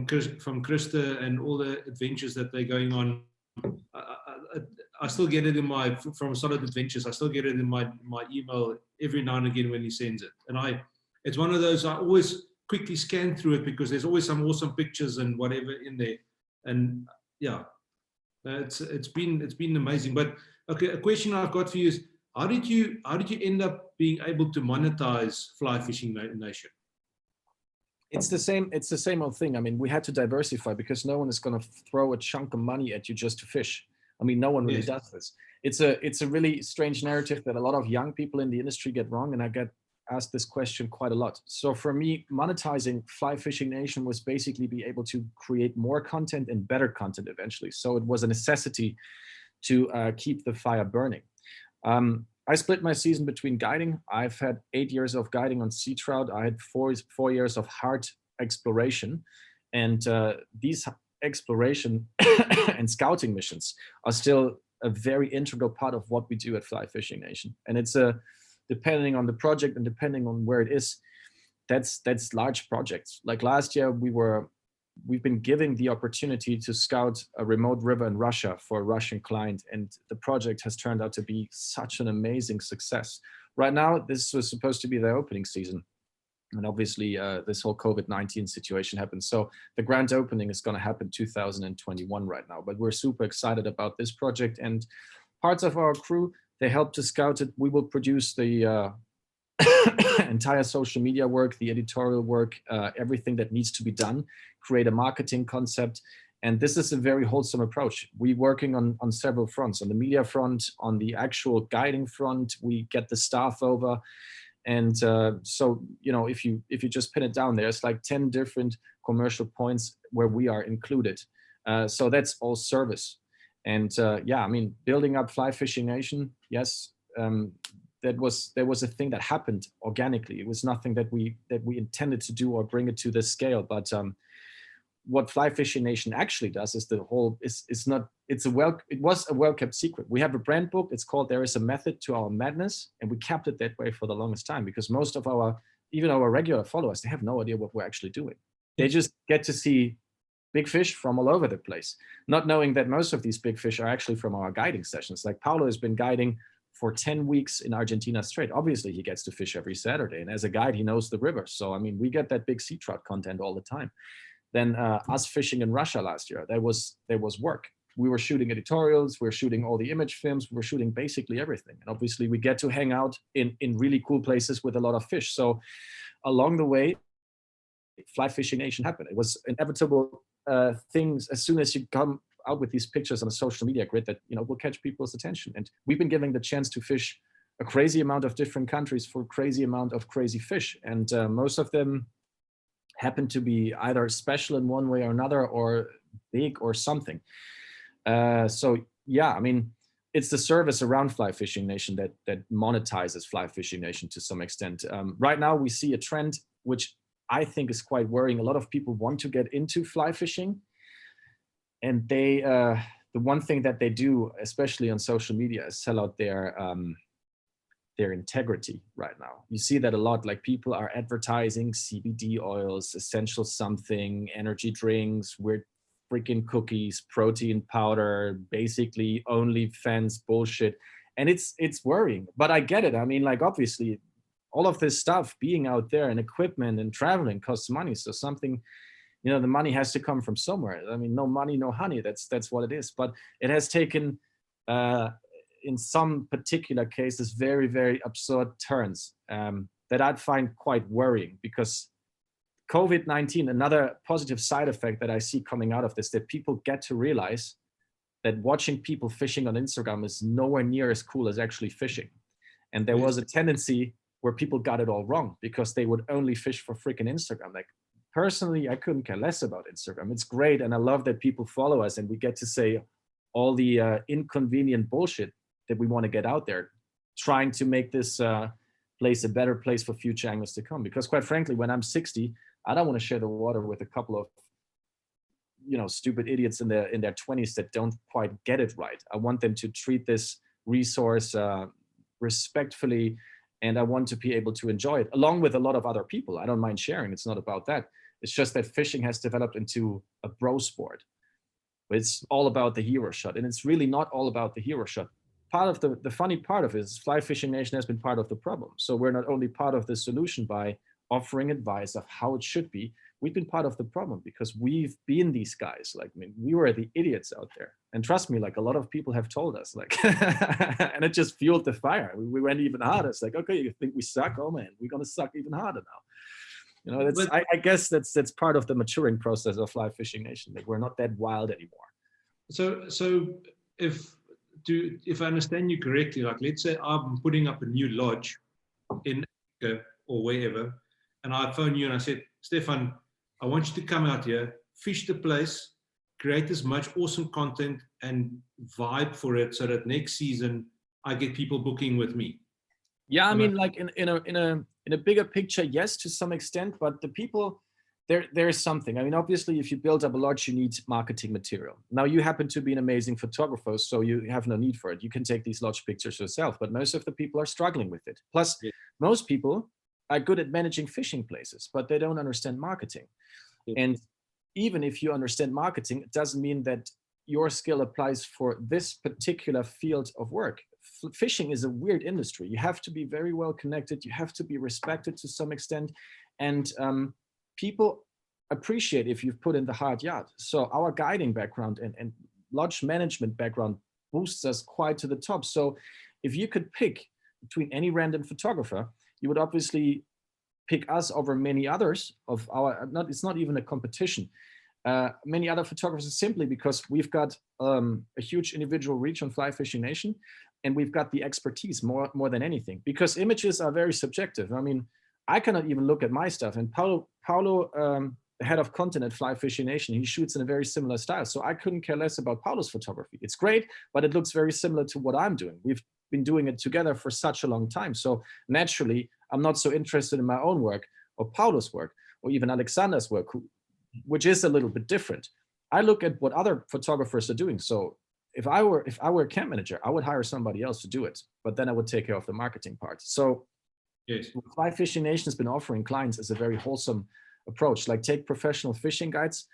Krista and all the adventures that they're going on. I still get it from Solid Adventures. I still get it in my email every now and again when he sends it. And it's one of those, I always quickly scan through it because there's always some awesome pictures and whatever in there. And yeah, it's been amazing. But okay, a question I've got for you is, how did you end up being able to monetize Fly Fishing Nation? It's the same old thing. I mean, we had to diversify because no one is going to throw a chunk of money at you just to fish. I mean, no one really does this. It's a really strange narrative that a lot of young people in the industry get wrong, and I get asked this question quite a lot. So for me, monetizing Fly Fishing Nation was basically be able to create more content and better content eventually. So it was a necessity to keep the fire burning. I split my season between guiding. I've had 8 years of guiding on sea trout. I had four years of hard exploration, and these exploration and scouting missions are still a very integral part of what we do at Fly Fishing Nation. And it's depending on the project and depending on where it is, that's large projects. Like last year, we've been given the opportunity to scout a remote river in Russia for a Russian client, and the project has turned out to be such an amazing success. Right now, this was supposed to be the opening season, and obviously this whole COVID-19 situation happened. So the grand opening is going to happen 2021 right now, but we're super excited about this project, and parts of our crew, they helped to scout it. We will produce the entire social media work, the editorial work, everything that needs to be done, create a marketing concept. And this is a very wholesome approach. We're working on several fronts, on the media front, on the actual guiding front. We get the staff over. And so, you know, if you just pin it down, there's like 10 different commercial points where we are included. So that's all service. And yeah, I mean, building up Fly Fishing Nation, yes, there was a thing that happened organically. It was nothing that we intended to do or bring it to this scale. But what Fly Fishing Nation actually does is it was a well-kept secret. We have a brand book. It's called There Is a Method to Our Madness, and we kept it that way for the longest time because most of even our regular followers, they have no idea what we're actually doing. They just get to see big fish from all over the place, not knowing that most of these big fish are actually from our guiding sessions. Like Paulo has been guiding for 10 weeks in Argentina straight. Obviously, he gets to fish every Saturday. And as a guide, he knows the river. So, I mean, we get that big sea trout content all the time. Then us fishing in Russia last year, there was work. We were shooting editorials, we were shooting all the image films, we were shooting basically everything. And obviously, we get to hang out in really cool places with a lot of fish. So along the way, Fly Fishing Nation happened. It was inevitable things as soon as you come out with these pictures on a social media grid that, you know, will catch people's attention. And we've been given the chance to fish a crazy amount of different countries for a crazy amount of crazy fish. And most of them happen to be either special in one way or another or big or something. So yeah, I mean, it's the service around Fly Fishing Nation that monetizes Fly Fishing Nation to some extent. Right now we see a trend, which I think is quite worrying. A lot of people want to get into fly fishing, and they the one thing that they do, especially on social media, is sell out their integrity right now. You see that a lot. Like people are advertising CBD oils, essential something, energy drinks, weird freaking cookies, protein powder, basically OnlyFans bullshit, and it's worrying. But I get it. I mean, like obviously, all of this stuff being out there and equipment and traveling costs money. So something, you know, the money has to come from somewhere. I mean, no money, no honey. That's what it is. But it has taken, in some particular cases, very, very absurd turns that I'd find quite worrying, because COVID-19, another positive side effect that I see coming out of this, that people get to realize that watching people fishing on Instagram is nowhere near as cool as actually fishing. And there was a tendency where people got it all wrong because they would only fish for freaking Instagram. Like personally, I couldn't care less about Instagram. It's great. And I love that people follow us and we get to say all the inconvenient bullshit that we want to get out there, trying to make this place a better place for future anglers to come. Because quite frankly, when I'm 60, I don't want to share the water with a couple of stupid idiots in their 20s that don't quite get it right. I want them to treat this resource respectfully, and I want to be able to enjoy it along with a lot of other people. I don't mind sharing. It's not about that. It's just that fishing has developed into a bro sport. It's all about the hero shot, and it's really not all about the hero shot. Part of the funny part of it is Fly Fishing Nation has been part of the problem. So we're not only part of the solution by offering advice of how it should be, we've been part of the problem because we've been these guys. Like, I mean, we were the idiots out there. And trust me, like a lot of people have told us, like, and it just fueled the fire. We went even harder. It's like, okay, you think we suck? Oh man, we're gonna suck even harder now. That's, I guess that's part of the maturing process of Fly Fishing Nation. Like, we're not that wild anymore. So if I understand you correctly, like let's say I'm putting up a new lodge in Africa or wherever, and I phone you and I said, Stephan, I want you to come out here, fish the place, create as much awesome content and vibe for it so that next season I get people booking with me. Yeah, I mean, like in a bigger picture, yes, to some extent, but the people, there is something. I mean, obviously, if you build up a lodge, you need marketing material. Now, you happen to be an amazing photographer, so you have no need for it. You can take these lodge pictures yourself, but most of the people are struggling with it. Plus, most people are good at managing fishing places, but they don't understand marketing. And even if you understand marketing, it doesn't mean that your skill applies for this particular field of work. Fishing is a weird industry. You have to be very well connected. You have to be respected to some extent. And people appreciate if you've put in the hard yard. So our guiding background and lodge management background boosts us quite to the top. So if you could pick between any random photographer, you would obviously pick us over many others of our, it's not even a competition. Many other photographers simply because we've got a huge individual reach on Fly Fishing Nation, and we've got the expertise more than anything, because images are very subjective. I mean, I cannot even look at my stuff, and Paulo, the head of content at Fly Fishing Nation, he shoots in a very similar style. So I couldn't care less about Paulo's photography. It's great, but it looks very similar to what I'm doing. We've been doing it together for such a long time. So naturally, I'm not so interested in my own work or Paulo's work or even Alexander's work, which is a little bit different. I look at what other photographers are doing. So if I were a camp manager, I would hire somebody else to do it, but then I would take care of the marketing part. So yes, what Fly Fishing Nation has been offering clients is a very wholesome approach. Like, take professional fishing guides,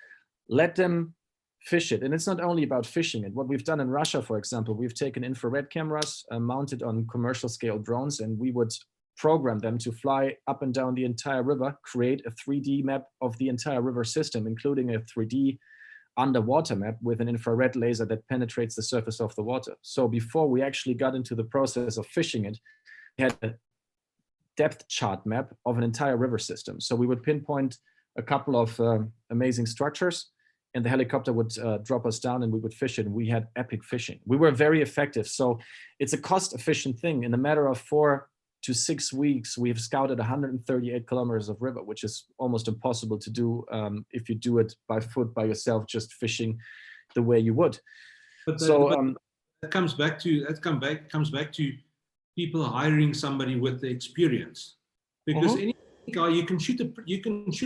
let them fish it. And it's not only about fishing it. What we've done in Russia, for example, we've taken infrared cameras mounted on commercial scale drones, and we would program them to fly up and down the entire river, create a 3D map of the entire river system, including a 3D underwater map with an infrared laser that penetrates the surface of the water. So before we actually got into the process of fishing it, we had a depth chart map of an entire river system. So we would pinpoint a couple of amazing structures, and the helicopter would drop us down and we would fish it, and we had epic fishing. We were very effective. So it's a cost-efficient thing. In a matter of 4 to 6 weeks, we've scouted 138 kilometers of river, which is almost impossible to do if you do it by foot, by yourself, just fishing the way you would. But that comes back to people hiring somebody with the experience, because any guy, you can shoot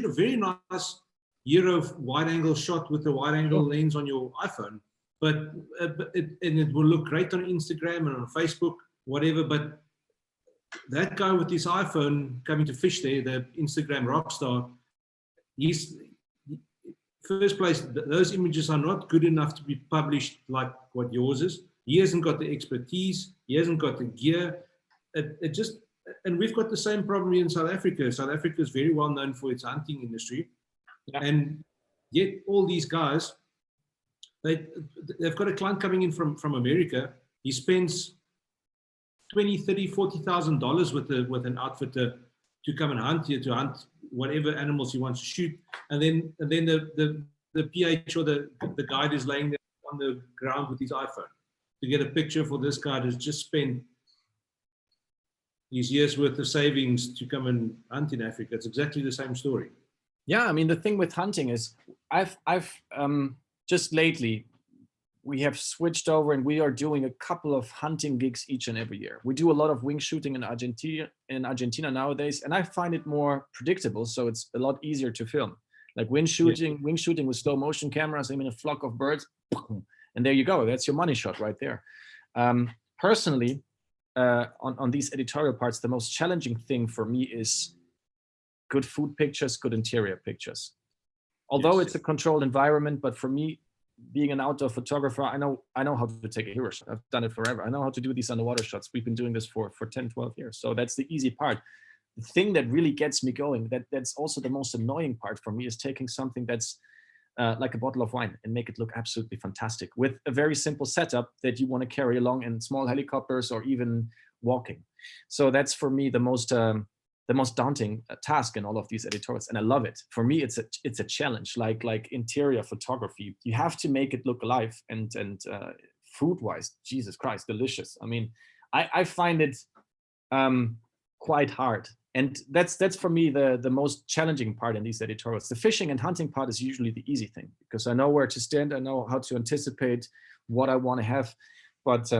a very nice Euro wide-angle shot with a wide-angle lens on your iPhone, but it will look great on Instagram and on Facebook, whatever. But that guy with his iPhone coming to fish there, the Instagram rock star, he's first place. Those images are not good enough to be published like what yours is. He hasn't got the expertise. He hasn't got the gear. And we've got the same problem in South Africa. South Africa is very well known for its hunting industry. Yeah. And yet all these guys, they've got a client coming in from America. He spends $20,000, $30,000, $40,000 with an outfitter to come and hunt here, to hunt whatever animals he wants to shoot. And then the PH or the guide is laying there on the ground with his iPhone to get a picture for this guy who's just spent his year's worth of savings to come and hunt in Africa. It's exactly the same story. Yeah, I mean, the thing with hunting is I've just lately, we have switched over and we are doing a couple of hunting gigs each and every year. We do a lot of wing shooting in Argentina nowadays, and I find it more predictable, so it's a lot easier to film. Like wing shooting with slow motion cameras, I mean, a flock of birds, and there you go. That's your money shot right there. Personally, on these editorial parts, the most challenging thing for me is good food pictures, good interior pictures. Although it's a controlled environment, but for me, being an outdoor photographer, I know how to take a hero shot. I've done it forever. I know how to do these underwater shots. We've been doing this for 10, 12 years. So that's the easy part. The thing that really gets me going, that's also the most annoying part for me, is taking something that's like a bottle of wine and make it look absolutely fantastic with a very simple setup that you want to carry along in small helicopters or even walking. So that's for me the most daunting task in all of these editorials, and I love it. For me, it's a challenge, like interior photography. You have to make it look alive, and food-wise, Jesus Christ, delicious. I mean, I find it quite hard. And that's for me the most challenging part in these editorials. The fishing and hunting part is usually the easy thing, because I know where to stand, I know how to anticipate what I want to have. But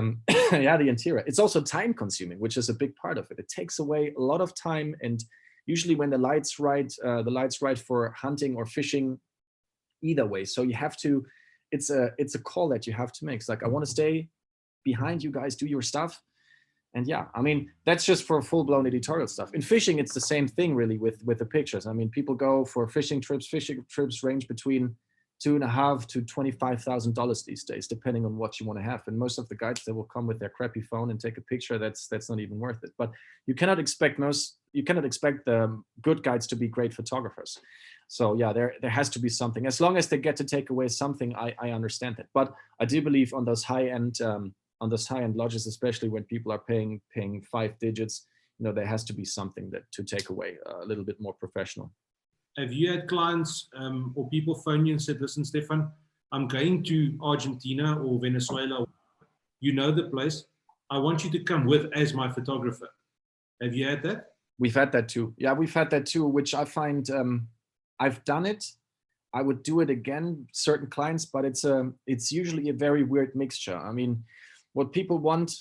yeah, the interior, it's also time consuming, which is a big part of it. It takes away a lot of time, and usually when the light's right for hunting or fishing, either way. So you have to, it's a call that you have to make. It's like, I want to stay behind you guys, do your stuff. And yeah, I mean, that's just for full-blown editorial stuff. In fishing, it's the same thing really with the pictures. I mean, people go for fishing trips. Fishing trips range between $2,500 to $25,000 these days, depending on what you want to have. And most of the guides, they will come with their crappy phone and take a picture. That's not even worth it. But you cannot expect the good guides to be great photographers. So yeah, there has to be something. As long as they get to take away something, I understand that. But I do believe on those high-end lodges, especially when people are paying 5 digits, there has to be something to take away, a little bit more professional. Have you had clients or people phone you and said, listen, Stephan, I'm going to Argentina or Venezuela. You know the place. I want you to come with as my photographer. Have you had that? We've had that too. Yeah, we've had that too, which I find, I've done it. I would do it again, certain clients, but it's usually a very weird mixture. I mean, what people want,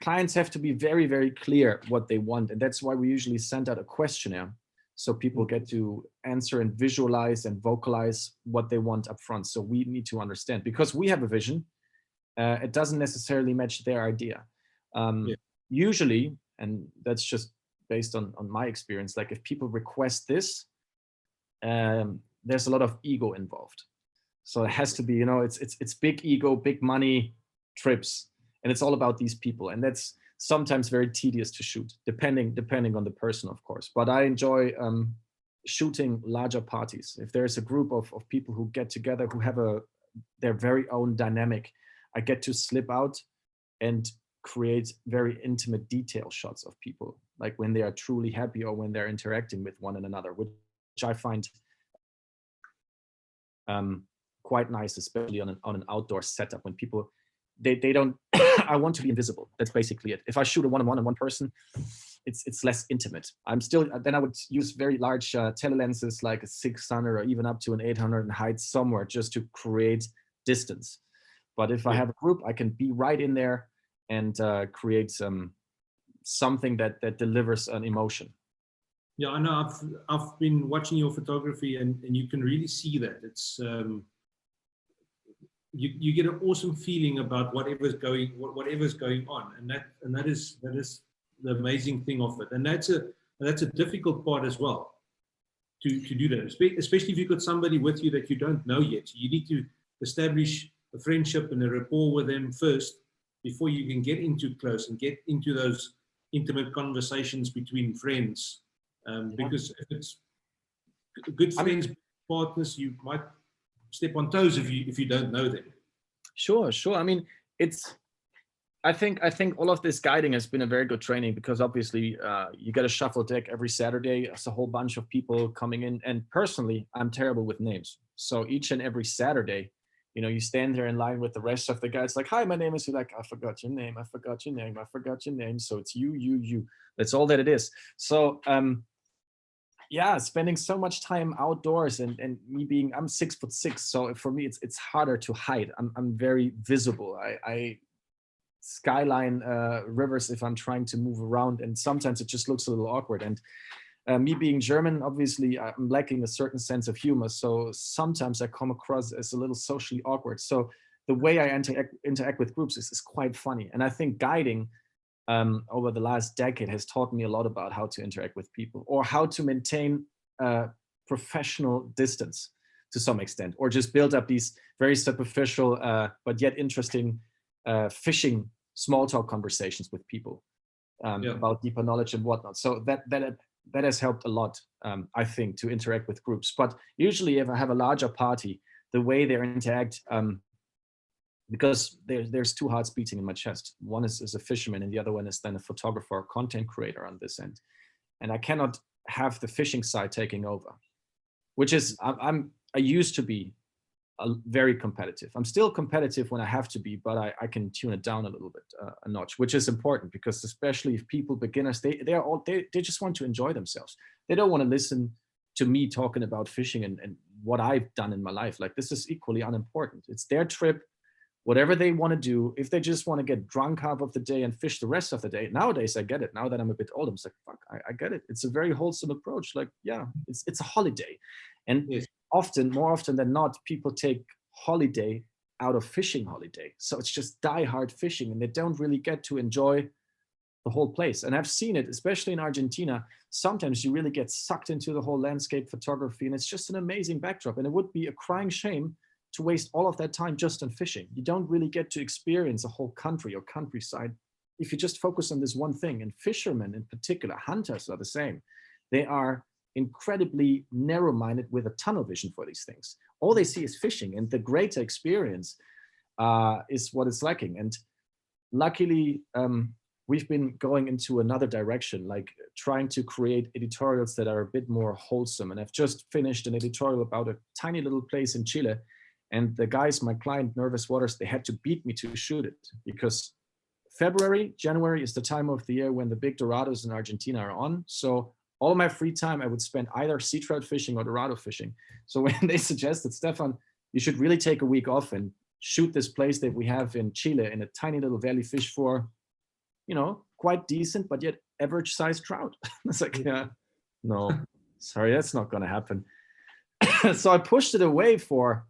clients have to be very, very clear what they want. And that's why we usually send out a questionnaire, so people get to answer and visualize and vocalize what they want up front. So we need to understand, because we have a vision. It doesn't necessarily match their idea. Usually, and that's just based on my experience, like if people request this, there's a lot of ego involved. So it has to be, it's big ego, big money trips, and it's all about these people, and that's sometimes very tedious to shoot, depending on the person, of course. But I enjoy shooting larger parties. If there's a group of people who get together, who have their very own dynamic, I get to slip out and create very intimate detail shots of people, like when they are truly happy or when they're interacting with one another, which I find quite nice, especially on an outdoor setup, when people they don't I want to be invisible. That's basically it. If I shoot a one-on-one on one person, it's less intimate. Then I would use very large telelenses, like a 600 or even up to an 800, and hide somewhere just to create distance. But if I have a group, I can be right in there and create something that delivers an emotion. Yeah, I know. I've been watching your photography, and you can really see that. It's you get an awesome feeling about whatever's going on, and that is the amazing thing of it. And that's a difficult part as well, to do that, especially if you've got somebody with you that you don't know yet. You need to establish a friendship and a rapport with them first before you can get into close and get into those intimate conversations between friends. Because if it's good friends, partners, you might step on toes if you don't know them. Sure. I mean, I think all of this guiding has been a very good training, because obviously you get a shuffle deck every Saturday. It's a whole bunch of people coming in, and personally, I'm terrible with names. So each and every Saturday, you stand there in line with the rest of the guys, like, hi, my name is, you're like, I forgot your name. So it's you. That's all that it is. So yeah, spending so much time outdoors, and me I'm 6'6", so for me it's harder to hide. I'm very visible. I skyline rivers if I'm trying to move around, and sometimes it just looks a little awkward. And Me being German, obviously, I'm lacking a certain sense of humor. So sometimes I come across as a little socially awkward. So the way I interact with groups is quite funny. And I think guiding over the last decade has taught me a lot about how to interact with people, or how to maintain professional distance to some extent, or just build up these very superficial but yet interesting fishing small talk conversations with people about deeper knowledge and whatnot. So that has helped a lot, I think, to interact with groups. But usually if I have a larger party, the way they interact, because there's two hearts beating in my chest. One is as a fisherman, and the other one is then a photographer or content creator on this end. And I cannot have the fishing side taking over, which is, I used to be very competitive. I'm still competitive when I have to be, but I can tune it down a little bit, a notch, which is important, because especially if people, beginners, they just want to enjoy themselves. They don't want to listen to me talking about fishing and what I've done in my life. Like, this is equally unimportant. It's their trip, whatever they want to do. If they just want to get drunk half of the day and fish the rest of the day. Nowadays, I get it. Now that I'm a bit older, I'm like, fuck, I get it. It's a very wholesome approach. Like, yeah, it's a holiday. And yes, more often than not, people take holiday out of fishing holiday. So it's just die-hard fishing, and they don't really get to enjoy the whole place. And I've seen it, especially in Argentina. Sometimes you really get sucked into the whole landscape photography, and it's just an amazing backdrop. And it would be a crying shame to waste all of that time just on fishing. You don't really get to experience a whole country or countryside if you just focus on this one thing. And fishermen in particular, hunters, are the same. They are incredibly narrow-minded with a tunnel vision for these things. All they see is fishing, and the greater experience is what is lacking. And luckily, we've been going into another direction, like trying to create editorials that are a bit more wholesome. And I've just finished an editorial about a tiny little place in Chile. And the guys, my client, Nervous Waters, they had to beat me to shoot it, because January is the time of the year when the big Dorados in Argentina are on. So all my free time, I would spend either sea trout fishing or Dorado fishing. So when they suggested, Stephan, you should really take a week off and shoot this place that we have in Chile in a tiny little valley, fish for, quite decent, but yet average sized trout. It's like, yeah, no, sorry, that's not going to happen. So I pushed it away for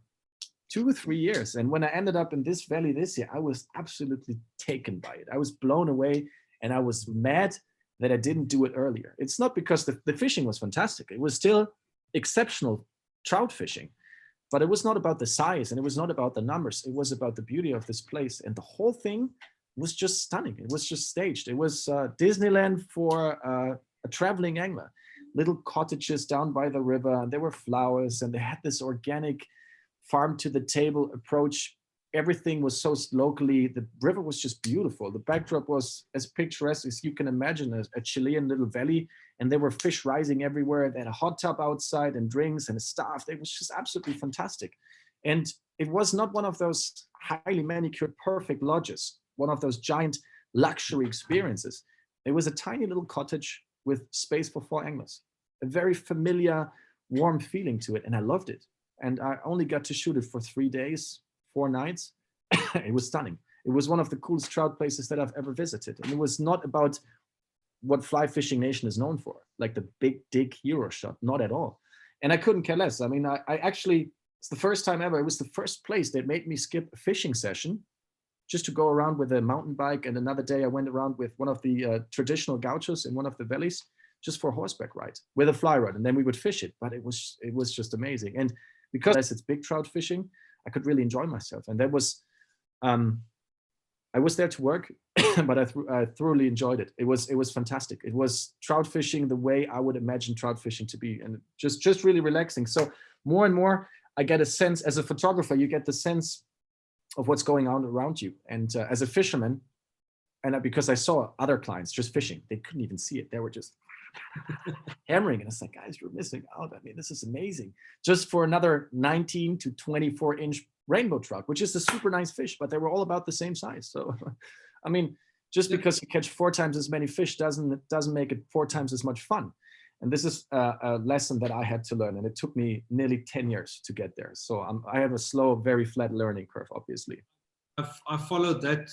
2 or 3 years. And when I ended up in this valley this year, I was absolutely taken by it. I was blown away, and I was mad that I didn't do it earlier. It's not because the fishing was fantastic. It was still exceptional trout fishing, but it was not about the size, and it was not about the numbers. It was about the beauty of this place. And the whole thing was just stunning. It was just staged. It was Disneyland for a traveling angler. Little cottages down by the river, and there were flowers, and they had this organic farm to the table approach. Everything was so locally. The river was just beautiful. The backdrop was as picturesque as you can imagine, a Chilean little valley, and there were fish rising everywhere. They had a hot tub outside and drinks and staff. It was just absolutely fantastic. And it was not one of those highly manicured, perfect lodges, one of those giant luxury experiences. It was a tiny little cottage with space for 4 anglers, a very familiar, warm feeling to it. And I loved it. And I only got to shoot it for 3 days, 4 nights. It was stunning. It was one of the coolest trout places that I've ever visited. And it was not about what Fly Fishing Nation is known for, like the big dig hero shot, not at all. And I couldn't care less. I mean, I actually, it's the first time ever, it was the first place that made me skip a fishing session just to go around with a mountain bike. And another day I went around with one of the traditional gauchos in one of the valleys just for a horseback ride with a fly rod. And then we would fish it, but it was just amazing. And because it's big trout fishing, I could really enjoy myself. And that was, I was there to work, but I thoroughly enjoyed it. It was fantastic. It was trout fishing the way I would imagine trout fishing to be, and just really relaxing. So more and more, I get a sense, as a photographer, you get the sense of what's going on around you. And as a fisherman, and because I saw other clients just fishing, they couldn't even see it. They were just hammering. And it's like, guys, you're missing out. I mean, this is amazing. Just for another 19 to 24 inch rainbow trout, which is a super nice fish, but they were all about the same size. So, I mean, just because you catch 4 times as many fish doesn't make it 4 times as much fun. And this is a lesson that I had to learn. And it took me nearly 10 years to get there. So I have a slow, very flat learning curve, obviously. I followed that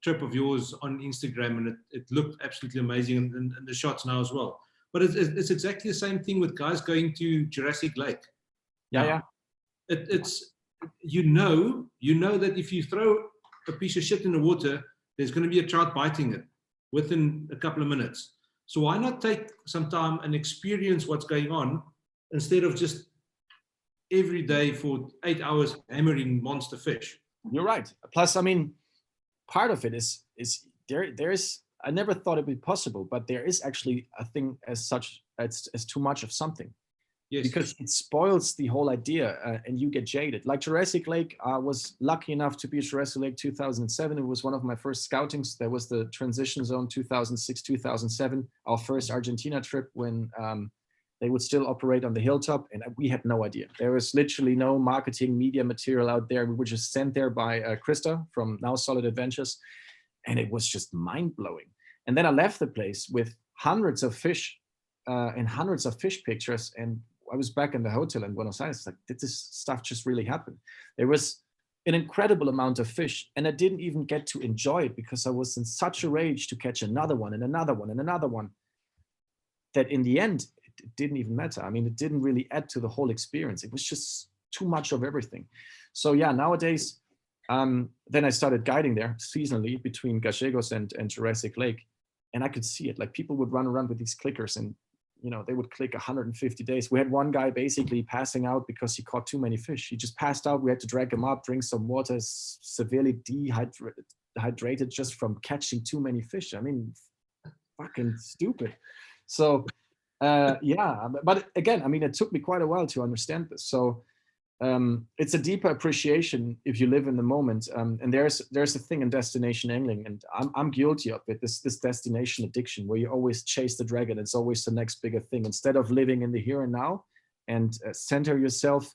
trip of yours on Instagram, and it looked absolutely amazing, and the shots now as well. But it's exactly the same thing with guys going to Jurassic Lake. Yeah. It's you know that if you throw a piece of shit in the water, there's going to be a trout biting it within a couple of minutes. So why not take some time and experience what's going on instead of just every day for 8 hours hammering monster fish? You're right. Plus, I mean, part of it is there's I never thought it would be possible, but there is actually a thing as such as too much of something. Yes. Because it spoils the whole idea and you get jaded. Like Jurassic Lake, I was lucky enough to be at Jurassic Lake 2007. It was one of my first scoutings. There was the transition zone 2006, 2007, our first Argentina trip when they would still operate on the hilltop. And we had no idea. There was literally no marketing media material out there. We were just sent there by Krista from Now Solid Adventures. And it was just mind blowing. And then I left the place with hundreds of fish and hundreds of fish pictures. And I was back in the hotel in Buenos Aires. Like, did this stuff just really happen? There was an incredible amount of fish, and I didn't even get to enjoy it because I was in such a rage to catch another one and another one and another one that in the end, it didn't even matter. I mean, it didn't really add to the whole experience. It was just too much of everything. So yeah, nowadays, then I started guiding there seasonally between Gallegos and Jurassic Lake, and I could see it. Like, people would run around with these clickers and they would click 150 days. We had one guy basically passing out because he caught too many fish. He just passed out. We had to drag him up, drink some water, severely dehydrated just from catching too many fish. I mean, fucking stupid. So yeah, but again, I mean, it took me quite a while to understand this. So it's a deeper appreciation if you live in the moment. And there's a thing in destination angling, and I'm guilty of it. This destination addiction where you always chase the dragon. It's always the next bigger thing instead of living in the here and now and center yourself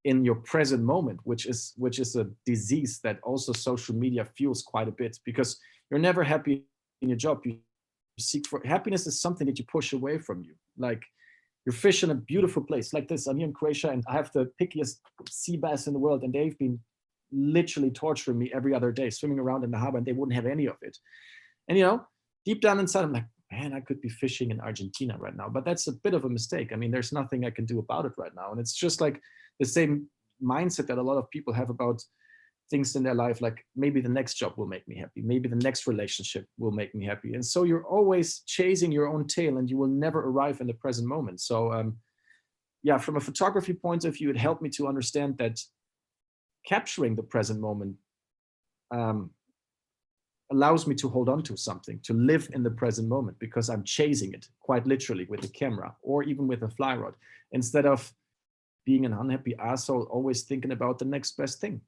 in your present moment, which is a disease that also social media fuels quite a bit, because you're never happy in your job. You seek for happiness is something that you push away from you. Like, you're fishing a beautiful place like this. I'm here in Croatia and I have the pickiest sea bass in the world, and they've been literally torturing me every other day, swimming around in the harbor, and they wouldn't have any of it. And deep down inside, I'm like, man, I could be fishing in Argentina right now, but that's a bit of a mistake. I mean, there's nothing I can do about it right now. And it's just like the same mindset that a lot of people have about things in their life, like maybe the next job will make me happy, maybe the next relationship will make me happy. And so you're always chasing your own tail and you will never arrive in the present moment. So yeah, from a photography point of view, it helped me to understand that capturing the present moment allows me to hold on to something, to live in the present moment, because I'm chasing it quite literally with a camera or even with a fly rod, instead of being an unhappy asshole, always thinking about the next best thing.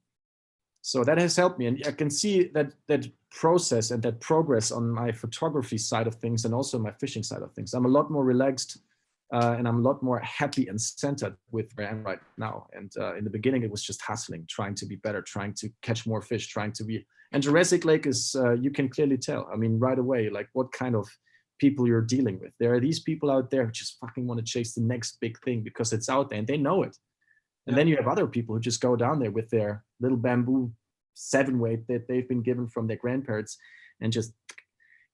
So that has helped me, and I can see that process and that progress on my photography side of things and also my fishing side of things. I'm a lot more relaxed and I'm a lot more happy and centered with where I am right now. And in the beginning, it was just hustling, trying to be better, trying to catch more fish, trying to be. And Jurassic Lake is, you can clearly tell, I mean, right away, like what kind of people you're dealing with. There are these people out there who just fucking want to chase the next big thing because it's out there and they know it. And then you have other people who just go down there with their little bamboo 7-weight that they've been given from their grandparents and just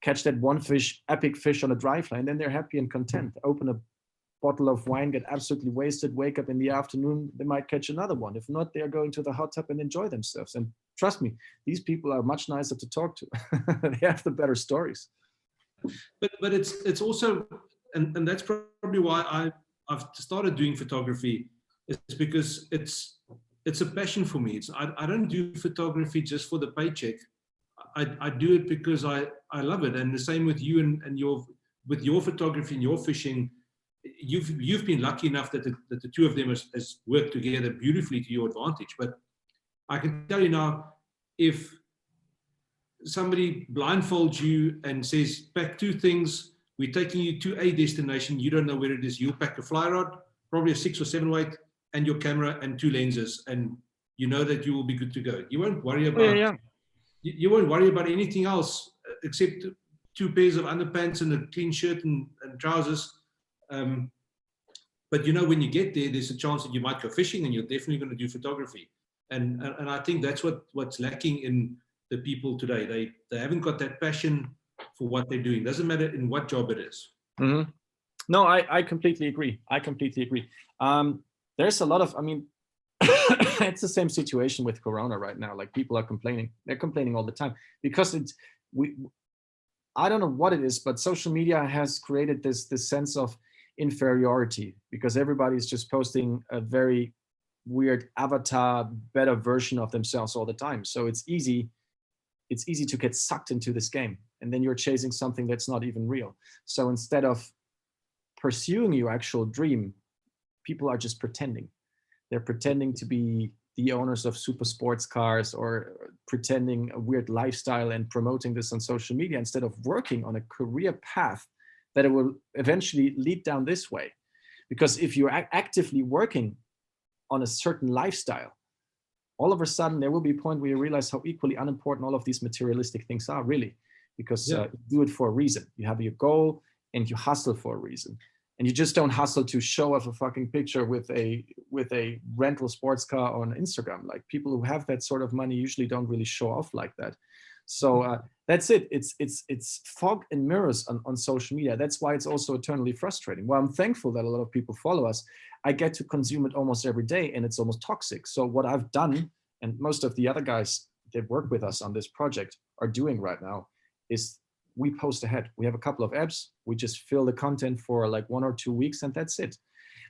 catch that one fish, epic fish on a dry fly, and then they're happy and content. Open a bottle of wine, get absolutely wasted, wake up in the afternoon, they might catch another one. If not, they're going to the hot tub and enjoy themselves. And trust me, these people are much nicer to talk to. They have the better stories. But it's also, and that's probably why I've started doing photography. It's because it's a passion for me. I don't do photography just for the paycheck. I do it because I love it. And the same with you and your photography and your fishing. You've been lucky enough that the two of them has worked together beautifully to your advantage. But I can tell you now, if somebody blindfolds you and says, pack 2 things, we're taking you to a destination, you don't know where it is, you'll pack a fly rod, probably a 6 or 7 weight, and your camera and 2 lenses, and you know that you will be good to go. You won't worry about you won't worry about anything else except 2 pairs of underpants and a clean shirt and trousers. But when you get there, there's a chance that you might go fishing, and you're definitely going to do photography. And I think that's what's lacking in the people today. They haven't got that passion for what they're doing. Doesn't matter in what job it is. Mm-hmm. No, I completely agree. I completely agree. There's a lot of, I mean, it's the same situation with Corona right now. Like people are complaining. They're complaining all the time because we. I don't know what it is, but social media has created this sense of inferiority because everybody's just posting a very weird avatar, better version of themselves all the time. So it's easy to get sucked into this game, and then you're chasing something that's not even real. So instead of pursuing your actual dream, people are just pretending. They're pretending to be the owners of super sports cars or pretending a weird lifestyle and promoting this on social media instead of working on a career path that it will eventually lead down this way. Because if you're actively working on a certain lifestyle, all of a sudden there will be a point where you realize how equally unimportant all of these materialistic things are, really, because you do it for a reason. You have your goal and you hustle for a reason. And you just don't hustle to show off a fucking picture with a rental sports car on Instagram. Like people who have that sort of money usually don't really show off like that. So that's it. It's fog and mirrors on social media. That's why it's also eternally frustrating. Well, I'm thankful that a lot of people follow us. I get to consume it almost every day, and it's almost toxic. So what I've done, and most of the other guys that work with us on this project are doing right now, is we post ahead. We have a couple of apps. We just fill the content for like 1 or 2 weeks, and that's it.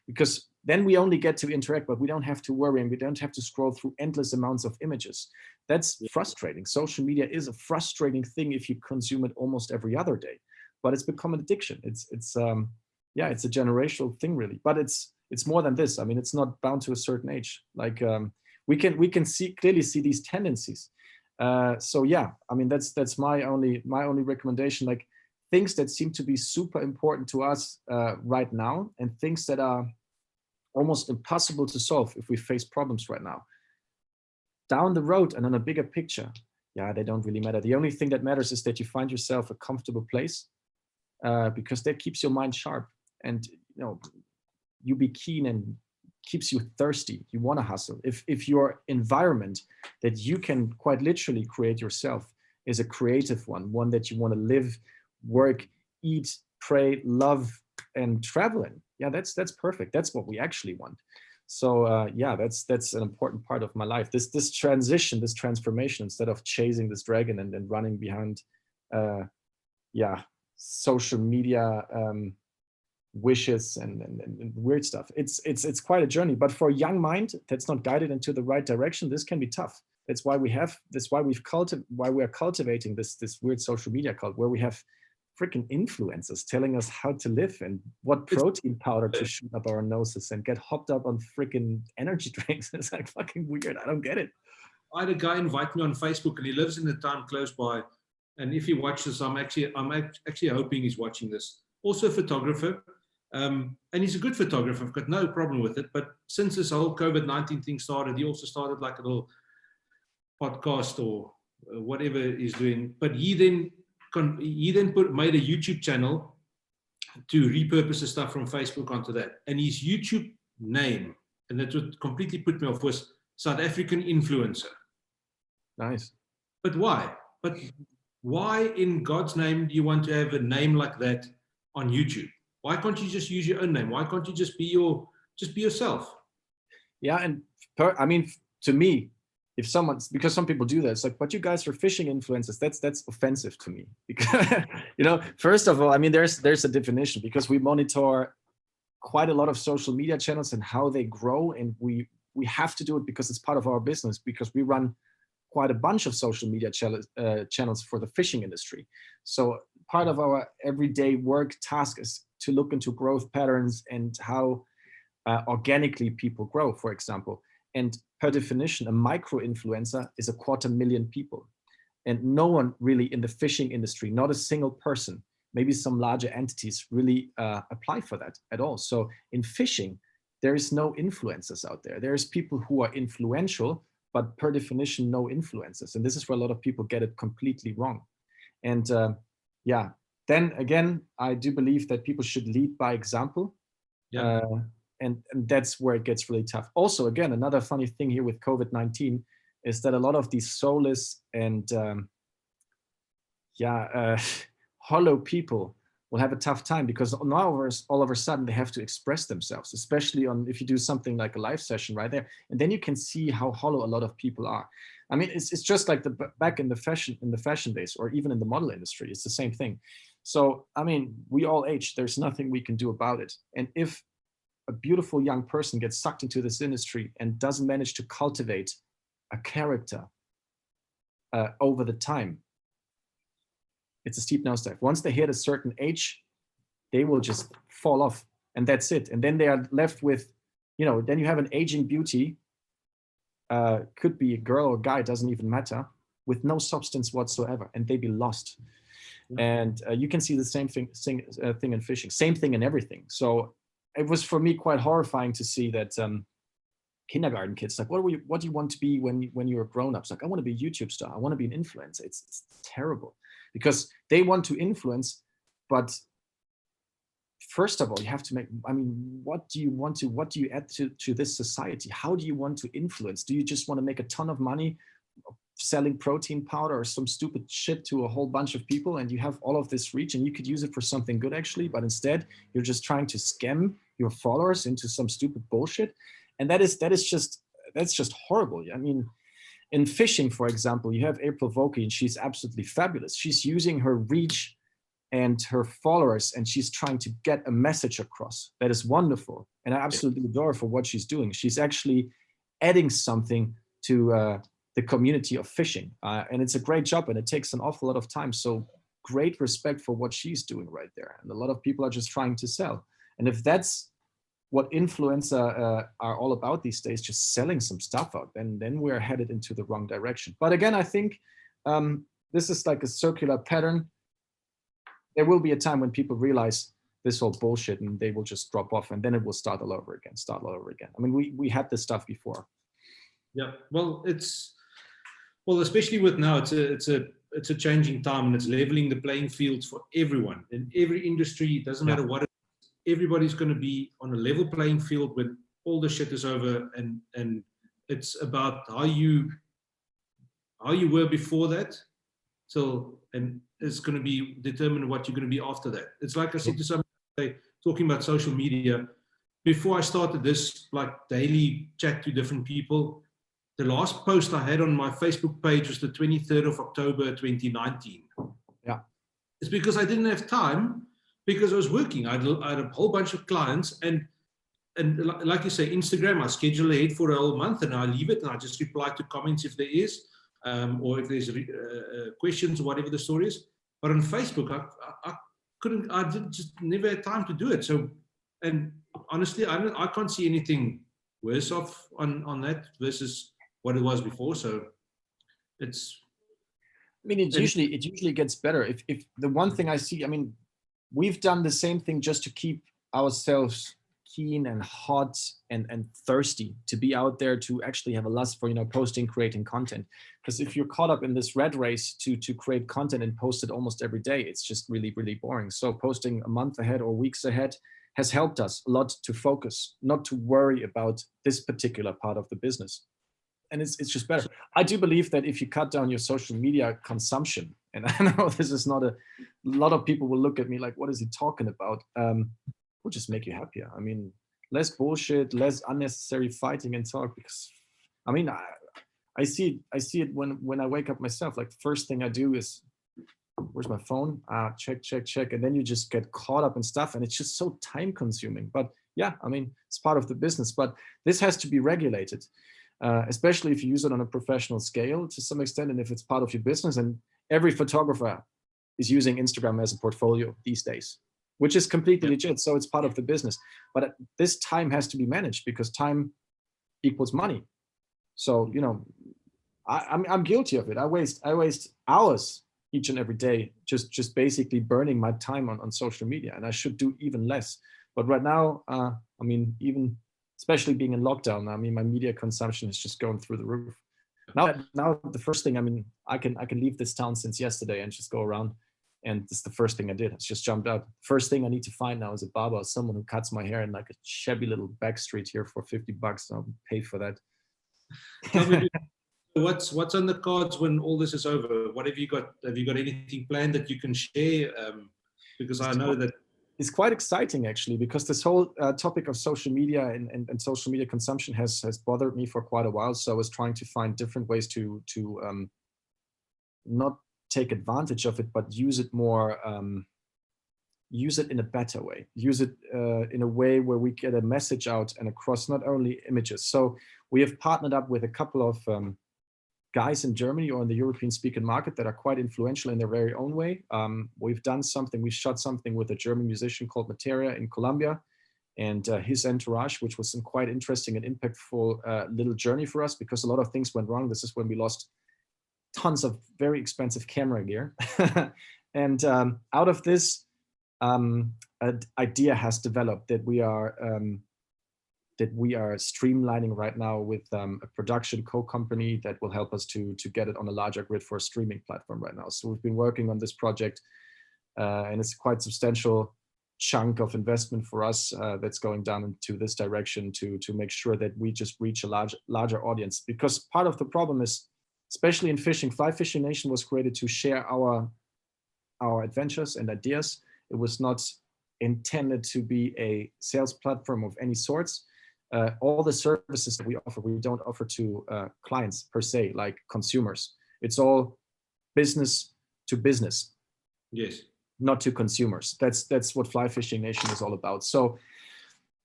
Because then we only get to interact, but we don't have to worry, and we don't have to scroll through endless amounts of images. That's frustrating. Social media is a frustrating thing if you consume it almost every other day, but it's become an addiction. It's a generational thing, really. But it's more than this. I mean, it's not bound to a certain age. Like we can clearly see these tendencies. So yeah, I mean, that's my only recommendation. Like things that seem to be super important to us right now, and things that are almost impossible to solve if we face problems right now. Down the road and on a bigger picture, yeah, they don't really matter. The only thing that matters is that you find yourself a comfortable place, because that keeps your mind sharp, and you be keen and keeps you thirsty. You want to hustle. If your environment that you can quite literally create yourself is a creative one that you want to live, work, eat, pray, love, and travel in, yeah, that's perfect. That's what we actually want. So yeah, that's an important part of my life. This transition, this transformation, instead of chasing this dragon and then running behind, social media wishes and weird stuff. It's quite a journey. But for a young mind that's not guided into the right direction, this can be tough. That's why we are cultivating this weird social media cult, where we have freaking influencers telling us how to live and what protein powder to shoot up our noses and get hopped up on freaking energy drinks. It's like fucking weird. I don't get it. I had a guy invite me on Facebook, and he lives in a town close by. And if he watches, I'm actually hoping he's watching this. Also a photographer. And he's a good photographer. I've got no problem with it. But since this whole COVID-19 thing started, he also started like a little podcast or whatever he's doing. But he then made a YouTube channel to repurpose the stuff from Facebook onto that. And his YouTube name, and that would completely put me off, was South African Influencer. Nice. But why? But why in God's name do you want to have a name like that on YouTube? Why can't you just use your own name? Why can't you just be yourself? Yeah, and I mean, to me, because some people do that, it's like, but you guys are fishing influencers. That's offensive to me. Because first of all, I mean, there's a definition, because we monitor quite a lot of social media channels and how they grow, and we have to do it because it's part of our business, because we run quite a bunch of social media channels for the fishing industry. So part of our everyday work task is to look into growth patterns and how organically people grow, for example. And per definition, a micro influencer is 250,000 people. And no one really in the fishing industry, not a single person, maybe some larger entities, really apply for that at all. So in fishing, there is no influencers out there. There's people who are influential, but per definition, no influencers. And this is where a lot of people get it completely wrong. And then again, I do believe that people should lead by example. Yeah. And that's where it gets really tough. Also, again, another funny thing here with COVID-19 is that a lot of these soulless and hollow people, will have a tough time, because now all of a sudden they have to express themselves, especially on if you do something like a live session right there, and then you can see how hollow a lot of people are. I mean, it's just like back in the fashion days, or even in the model industry, it's the same thing. So I mean, we all age. There's nothing we can do about it. And if a beautiful young person gets sucked into this industry and doesn't manage to cultivate a character over the time, it's a steep nosedive. Once they hit a certain age, they will just fall off, and that's it. And then they are left with, you know, then you have an aging beauty, could be a girl or guy, doesn't even matter, with no substance whatsoever, and they be lost. And you can see the same thing in fishing, same thing in everything. So it was for me quite horrifying to see that kindergarten kids, like, what do you want to be when you're a grown up? It's like, I want to be a YouTube star. I want to be an influencer. It's terrible, because they want to influence, but first of all, you have to make, I mean, what do you add to this society? How do you want to influence? Do you just want to make a ton of money selling protein powder or some stupid shit to a whole bunch of people, and you have all of this reach and you could use it for something good actually, but instead you're just trying to scam your followers into some stupid bullshit? And that's just horrible. I mean, in fishing, for example, you have April Vokey, and she's absolutely fabulous. She's using her reach and her followers, and she's trying to get a message across. That is wonderful. And I absolutely adore her for what she's doing. She's actually adding something to the community of fishing. And it's a great job, and it takes an awful lot of time. So great respect for what she's doing right there. And a lot of people are just trying to sell. And if that's what influencers are all about these days, just selling some stuff out, then we're headed into the wrong direction. But again, I think this is like a circular pattern. There will be a time when people realize this whole bullshit, and they will just drop off, and then it will start all over again. I mean, we had this stuff before. Yeah, well, especially with now, it's a changing time, and it's leveling the playing field for everyone in every industry. It doesn't matter what. Everybody's going to be on a level playing field when all the shit is over, and it's about how you were before that. So, and it's going to be determined what you're going to be after that. It's like I said to somebody talking about social media. Before I started this like daily chat to different people, the last post I had on my Facebook page was the 23rd of October 2019. Yeah, it's because I didn't have time, because I was working. I had a whole bunch of clients, and like you say, Instagram, I schedule ahead for a whole month, and I leave it, and I just reply to comments if there is, or if there's questions or whatever the story is. But on Facebook, I just never had time to do it. So, and honestly, I can't see anything worse off on that versus what it was before. So it's, I mean, it usually gets better. If the one thing I see, I mean, we've done the same thing just to keep ourselves keen and hot and thirsty to be out there, to actually have a lust for, posting, creating content. Because if you're caught up in this red race to create content and post it almost every day, it's just really, really boring. So posting a month ahead or weeks ahead has helped us a lot to focus, not to worry about this particular part of the business. And it's just better. I do believe that if you cut down your social media consumption, and I know this is not a lot of people will look at me like, what is he talking about? Will just make you happier. I mean, less bullshit, less unnecessary fighting and talk. Because, I mean, I see it when I wake up myself. Like, the first thing I do is, where's my phone? Check, and then you just get caught up in stuff, and it's just so time consuming. But yeah, I mean, it's part of the business. But this has to be regulated. Especially if you use it on a professional scale to some extent, and if it's part of your business. And every photographer is using Instagram as a portfolio these days, which is completely legit. So it's part of the business. But this time has to be managed, because time equals money. So, I'm guilty of it. I waste hours each and every day just basically burning my time on social media, and I should do even less. But right now, I mean, even especially being in lockdown, I mean, my media consumption is just going through the roof. Now the first thing, I mean, I can leave this town since yesterday and just go around, and this is the first thing I did. I just jumped out. First thing I need to find now is a barber, someone who cuts my hair in like a shabby little back street here for $50. I'll pay for that. Tell me, what's on the cards when all this is over? What have you got? Have you got anything planned that you can share? Because I know that it's quite exciting actually, because this whole topic of social media and social media consumption has bothered me for quite a while. So I was trying to find different ways to not take advantage of it, but use it more, use it in a better way, use it in a way where we get a message out and across not only images. So we have partnered up with a couple of guys in Germany or in the European speaking market that are quite influential in their very own way. We've done something, we shot something with a German musician called Materia in Colombia, and his entourage, which was some quite interesting and impactful little journey for us, because a lot of things went wrong. This is when we lost tons of very expensive camera gear. And out of this, an idea has developed that we are streamlining right now with a production co-company that will help us to get it on a larger grid for a streaming platform right now. So we've been working on this project, and it's quite substantial chunk of investment for us that's going down into this direction to make sure that we just reach a larger audience. Because part of the problem is, especially in fishing, Fly Fishing Nation was created to share our adventures and ideas. It was not intended to be a sales platform of any sorts. All the services that we offer, we don't offer to clients per se, like consumers. It's all business to business. Yes. Not to consumers. That's what Fly Fishing Nation is all about. So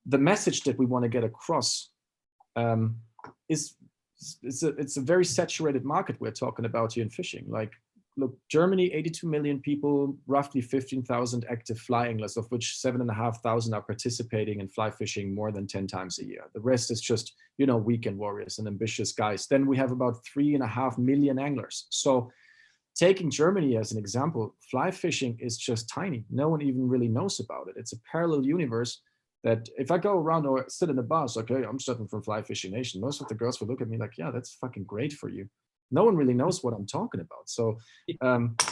the message that we want to get across is it's a very saturated market we're talking about here in fishing. Like, look, Germany, 82 million people, roughly 15,000 active fly anglers, of which 7,500 are participating in fly fishing more than 10 times a year. The rest is just, weekend warriors and ambitious guys. Then we have about 3.5 million anglers. So taking Germany as an example, fly fishing is just tiny. No one even really knows about it. It's a parallel universe that if I go around or sit in a bar, it's like, hey, I'm starting from Fly Fishing Nation. Most of the girls will look at me like, yeah, that's fucking great for you. No one really knows what I'm talking about. So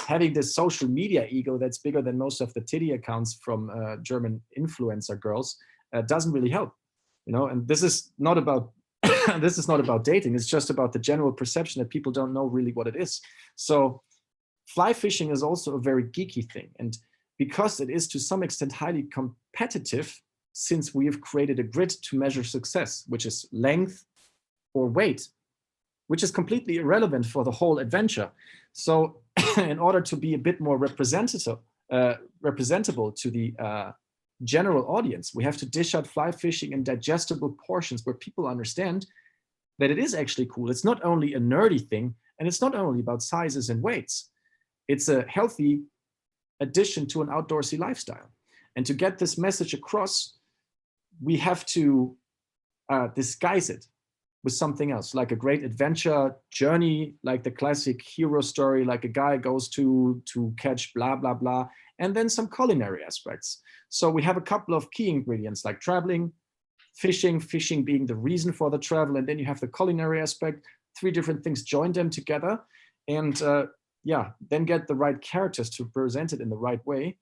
having this social media ego that's bigger than most of the titty accounts from German influencer girls doesn't really help, and this is not about this is not about dating. It's just about the general perception that people don't know really what it is. So fly fishing is also a very geeky thing. And because it is to some extent highly competitive, since we have created a grid to measure success, which is length or weight, which is completely irrelevant for the whole adventure. So in order to be a bit more representable to the general audience, we have to dish out fly fishing in digestible portions where people understand that it is actually cool. It's not only a nerdy thing, and it's not only about sizes and weights. It's a healthy addition to an outdoorsy lifestyle. And to get this message across, we have to disguise it with something else, like a great adventure journey, like the classic hero story, like a guy goes to catch blah, blah, blah, and then some culinary aspects. So we have a couple of key ingredients like traveling, fishing being the reason for the travel, and then you have the culinary aspect, 3 different things, join them together, and then get the right characters to present it in the right way,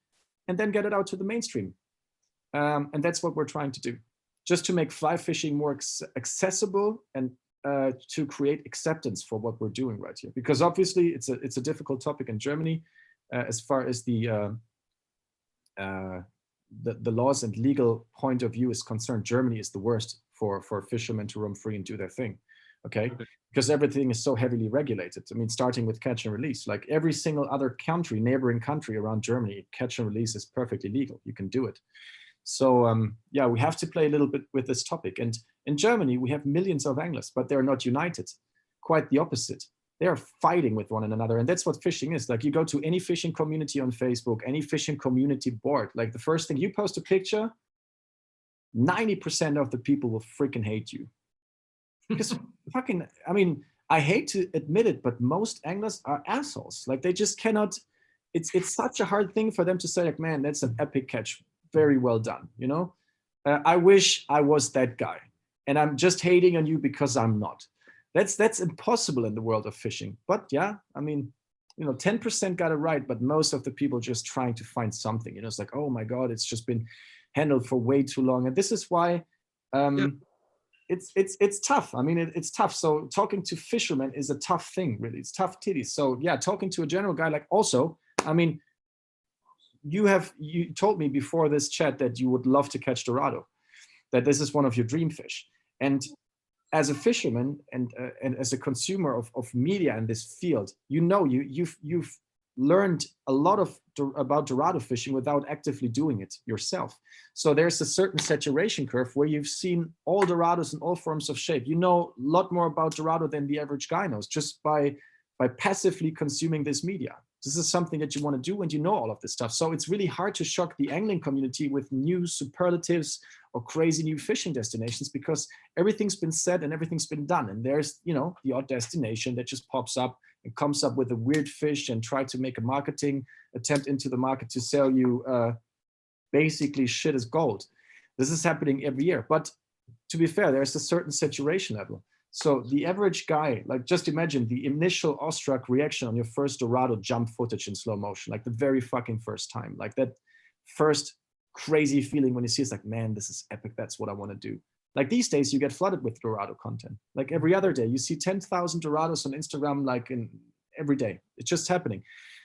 and then get it out to the mainstream. And that's what we're trying to do, just to make fly fishing more accessible and to create acceptance for what we're doing right here. Because obviously it's a difficult topic in Germany as far as the laws and legal point of view is concerned. Germany is the worst for fishermen to roam free and do their thing. Okay, because everything is so heavily regulated. I mean, starting with catch and release, like every single other country, neighboring country around Germany, catch and release is perfectly legal. You can do it. So we have to play a little bit with this topic. And in Germany, we have millions of anglers, but they're not united. Quite the opposite. They are fighting with one another. And that's what fishing is. Like, you go to any fishing community on Facebook, any fishing community board, like the first thing you post a picture, 90% of the people will freaking hate you. Because I hate to admit it, but most anglers are assholes. Like, they just cannot, it's such a hard thing for them to say, like, man, that's an epic catch. Very well done. I wish I was that guy, and I'm just hating on you because I'm not. That's impossible in the world of fishing. But 10% got it right, but most of the people just trying to find something. It's like, oh my God, it's just been handled for way too long, and this is why it's tough. It's tough. So talking to fishermen is a tough thing, really. It's tough titties. So yeah, talking to a general guy, like, also, you told me before this chat that you would love to catch Dorado, that this is one of your dream fish. And as a fisherman and as a consumer of media in this field, you've learned a lot about Dorado fishing without actively doing it yourself. So there's a certain saturation curve where you've seen all Dorados in all forms of shape. You know a lot more about Dorado than the average guy knows just by passively consuming this media. This is something that you want to do and you know all of this stuff. So it's really hard to shock the angling community with new superlatives or crazy new fishing destinations, because everything's been said and everything's been done. And there's, you know, the odd destination that just pops up and comes up with a weird fish and try to make a marketing attempt into the market to sell you basically shit as gold. This is happening every year. But to be fair, there's a certain saturation level. So the average guy, like, just imagine the initial awestruck reaction on your first Dorado jump footage in slow motion, like the very fucking first time, like that first crazy feeling when you see it's like, man, this is epic. That's what I want to do. Like these days you get flooded with Dorado content. Like every other day you see 10,000 Dorados on Instagram, like in every day. It's just happening.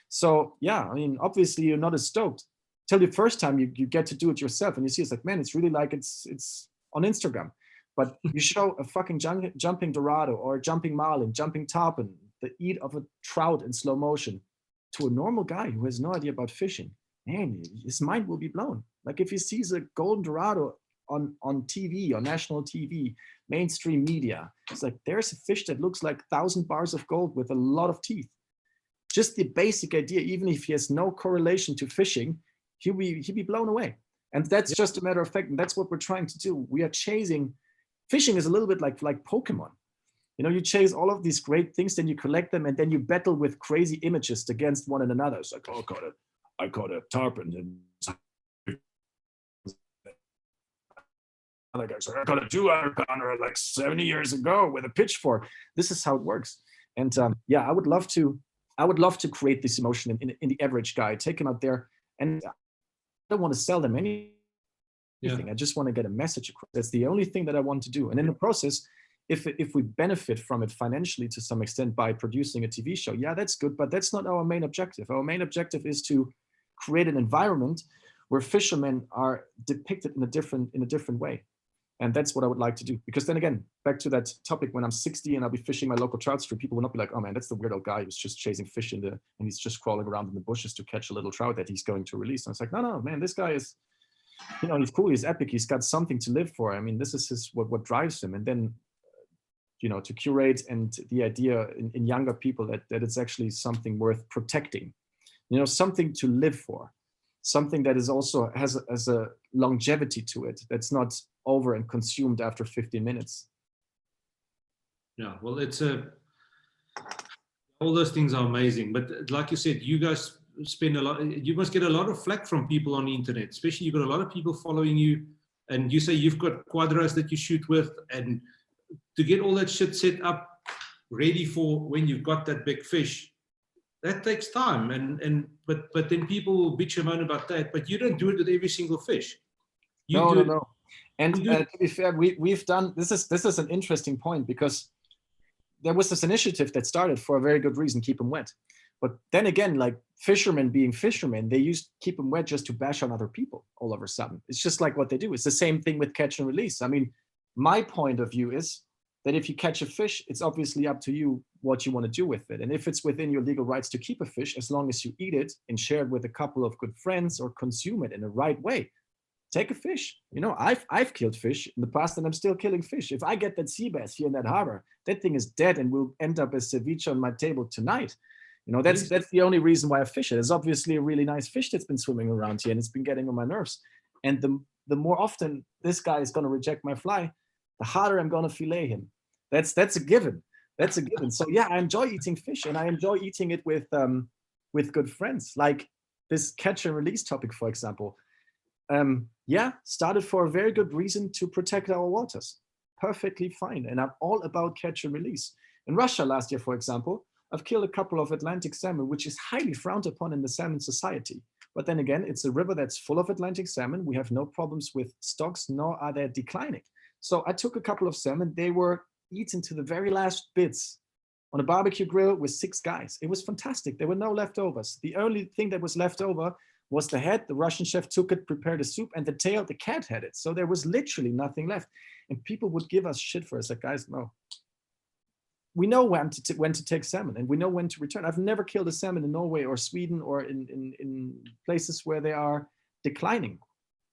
So yeah, I mean, obviously you're not as stoked till the first time you get to do it yourself and you see it's like, man, it's really like it's on Instagram. But you show a fucking jumping Dorado or a jumping marlin, jumping tarpon, the eat of a trout in slow motion to a normal guy who has no idea about fishing, man, his mind will be blown. Like if he sees a golden Dorado on TV, on national TV, mainstream media, it's like, there's a fish that looks like 1,000 bars of gold with a lot of teeth. Just the basic idea, even if he has no correlation to fishing, he'll be blown away. And that's just a matter of fact. And that's what we're trying to do. We are chasing. Fishing is a little bit like Pokemon. You know, you chase all of these great things, then you collect them, and then you battle with crazy images against one another. It's like, oh, I caught a tarpon, and other guys like, I caught a 200-pounder like 70 years ago with a pitchfork. This is how it works. And yeah, I would love to create this emotion in the average guy, take him out there, and I don't want to sell them anything. Yeah. I just want to get a message across. That's the only thing that I want to do. And in the process, if we benefit from it financially to some extent by producing a TV show, yeah, that's good, but that's not our main objective. Our main objective is to create an environment where fishermen are depicted in a different way. And that's what I would like to do. Because then again, back to that topic, when I'm 60 and I'll be fishing my local trout stream, people will not be like, oh man, that's the weird old guy who's just chasing fish and he's just crawling around in the bushes to catch a little trout that he's going to release. And it's like, no, man, this guy is, you know, he's cool, he's epic, he's got something to live for. I mean, this is what drives him. And then, you know, to curate and the idea in younger people that it's actually something worth protecting, you know, something to live for, something that is also has a longevity to it, that's not over and consumed after 15 minutes. Yeah, well, all those things are amazing. But like you said, you guys spend a lot, you must get a lot of flack from people on the internet, especially you've got a lot of people following you, and you say you've got quadros that you shoot with, and to get all that shit set up ready for when you've got that big fish, that takes time. But then people will bitch and moan about that, but you don't do it with every single fish. No. And to be fair, we've done, this is an interesting point, because there was this initiative that started for a very good reason, keep them wet. But then again, like fishermen being fishermen, they used keep them wet just to bash on other people all of a sudden. It's just like what they do. It's the same thing with catch and release. I mean, my point of view is that if you catch a fish, it's obviously up to you what you want to do with it. And if it's within your legal rights to keep a fish, as long as you eat it and share it with a couple of good friends or consume it in the right way, take a fish. You know, I've killed fish in the past and I'm still killing fish. If I get that sea bass here in that harbor, that thing is dead and will end up as ceviche on my table tonight. You know, that's the only reason why I fish it. It's obviously a really nice fish that's been swimming around here and it's been getting on my nerves. And the more often this guy is going to reject my fly, the harder I'm going to fillet him. That's a given. That's a given. So yeah, I enjoy eating fish, and I enjoy eating it with good friends. Like this catch and release topic, for example. Yeah, started for a very good reason, to protect our waters. Perfectly fine. And I'm all about catch and release. In Russia last year, for example, I've killed a couple of Atlantic salmon, which is highly frowned upon in the salmon society. But then again, it's a river that's full of Atlantic salmon. We have no problems with stocks, nor are they declining. So I took a couple of salmon. They were eaten to the very last bits on a barbecue grill with 6 guys. It was fantastic. There were no leftovers. The only thing that was left over was the head. The Russian chef took it, prepared a soup, and the tail, the cat had it. So there was literally nothing left. And people would give us shit for it. It's like, guys, no. We know when to take salmon, and we know when to return. I've never killed a salmon in Norway or Sweden or in places where they are declining.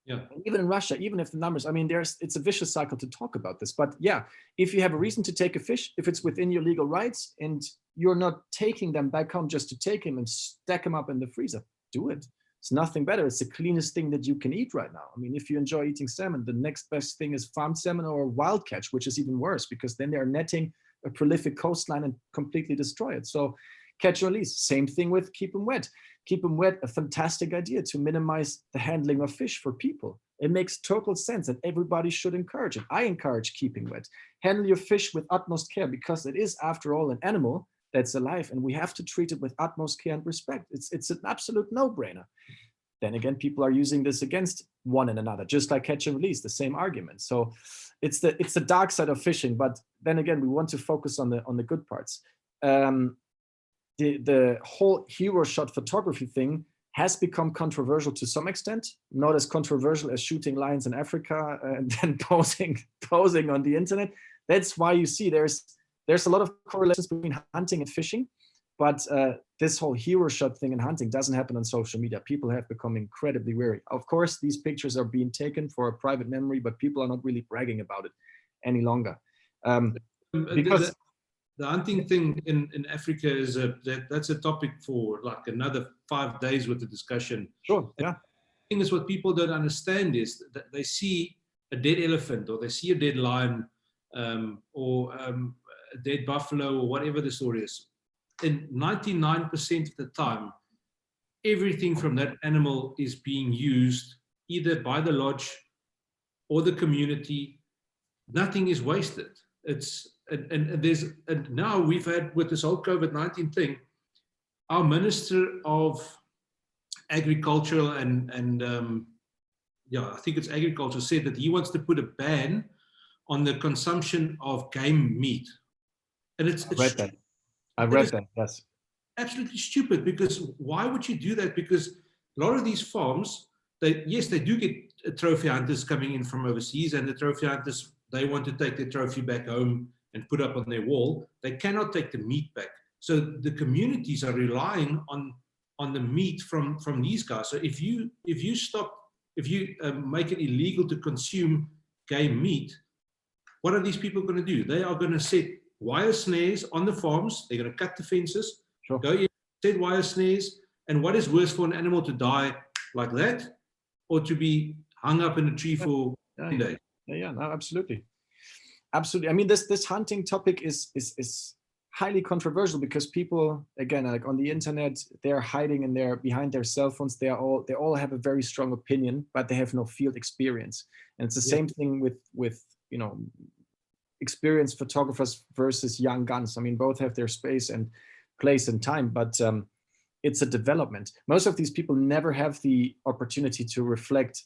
Yeah. Even in Russia, even if the numbers, I mean, it's a vicious cycle to talk about this. But yeah, if you have a reason to take a fish, if it's within your legal rights and you're not taking them back home just to take them and stack them up in the freezer, do it. It's nothing better. It's the cleanest thing that you can eat right now. I mean, if you enjoy eating salmon, the next best thing is farmed salmon or wild catch, which is even worse because then they're netting a prolific coastline and completely destroy it. So catch and release, same thing with keep them wet. Keep them wet, a fantastic idea to minimize the handling of fish for people. It makes total sense and everybody should encourage it. I encourage keeping wet. Handle your fish with utmost care because it is, after all, an animal that's alive and we have to treat it with utmost care and respect. It's an absolute no-brainer. Then again, people are using this against one and another, just like catch and release, the same argument. So it's the dark side of fishing, but then again, we want to focus on the good parts. The whole hero shot photography thing has become controversial to some extent, not as controversial as shooting lions in Africa and then posing on the internet. That's why you see there's a lot of correlations between hunting and fishing, but this whole hero shot thing in hunting doesn't happen on social media. People have become incredibly wary. Of course, these pictures are being taken for a private memory, but people are not really bragging about it any longer. Because the hunting thing in Africa is that's a topic for like another 5 days with the discussion. Sure, yeah. The thing is, what people don't understand is that they see a dead elephant or they see a dead lion or a dead buffalo or whatever the story is. And 99% of the time, everything from that animal is being used either by the lodge or the community. Nothing is wasted. And now we've had, with this whole COVID-19 thing, our Minister of Agriculture and I think it's agriculture, said that he wants to put a ban on the consumption of game meat. And I read that, yes. Absolutely stupid, because why would you do that? Because a lot of these farms, they do get trophy hunters coming in from overseas, and the trophy hunters, they want to take their trophy back home and put up on their wall. They cannot take the meat back. So the communities are relying on the meat from these guys. So if you make it illegal to consume game meat, what are these people going to do? They are going to set wire snares on the farms. They're going to cut the fences, sure. Go in, set wire snares. And what is worse for an animal to die like that, or to be hung up in a tree for 10 days? Yeah, no, absolutely. Absolutely. I mean, this hunting topic is highly controversial because people, again, like on the internet, they're hiding and behind their cell phones. They all have a very strong opinion, but they have no field experience. And it's the same thing with experienced photographers versus young guns. I mean, both have their space and place and time, but it's a development. Most of these people never have the opportunity to reflect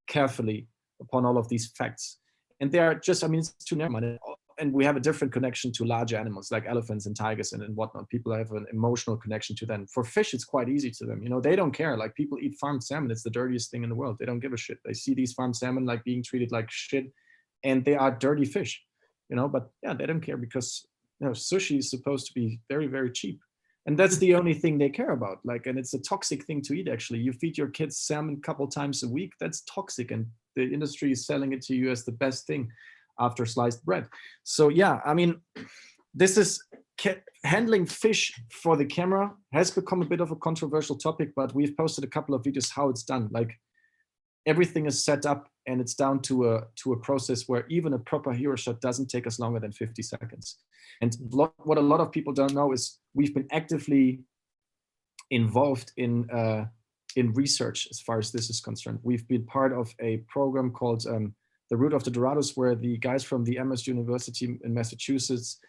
carefully upon all of these facts. And they are just, I mean, it's too narrow. And we have a different connection to larger animals like elephants and tigers and whatnot. People have an emotional connection to them. For fish, it's quite easy to them. You know, they don't care. Like, people eat farmed salmon. It's the dirtiest thing in the world. They don't give a shit. They see these farmed salmon like being treated like shit, and they are dirty fish, you know, but yeah, they don't care because, you know, sushi is supposed to be very, very cheap. And that's the only thing they care about. Like, and it's a toxic thing to eat, actually. You feed your kids salmon a couple times a week. That's toxic. And the industry is selling it to you as the best thing after sliced bread. So yeah, I mean, this is handling fish for the camera has become a bit of a controversial topic, but we've posted a couple of videos how it's done. Like, everything is set up and it's down to a process where even a proper hero shot doesn't take us longer than 50 seconds. And what a lot of people don't know is we've been actively involved in research as far as this is concerned. We've been part of a program called The Route of the Dorados, where the guys from the Amherst University in Massachusetts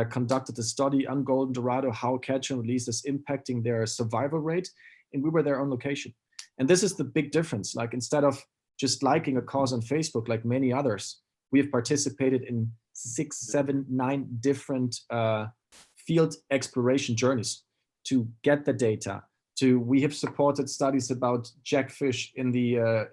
conducted a study on golden dorado, how catch and release is impacting their survival rate. And we were there on location. And this is the big difference. Like, instead of just liking a cause on Facebook, like many others, we have participated in 6, 7, 9 different field exploration journeys to get the data, we have supported studies about jackfish in the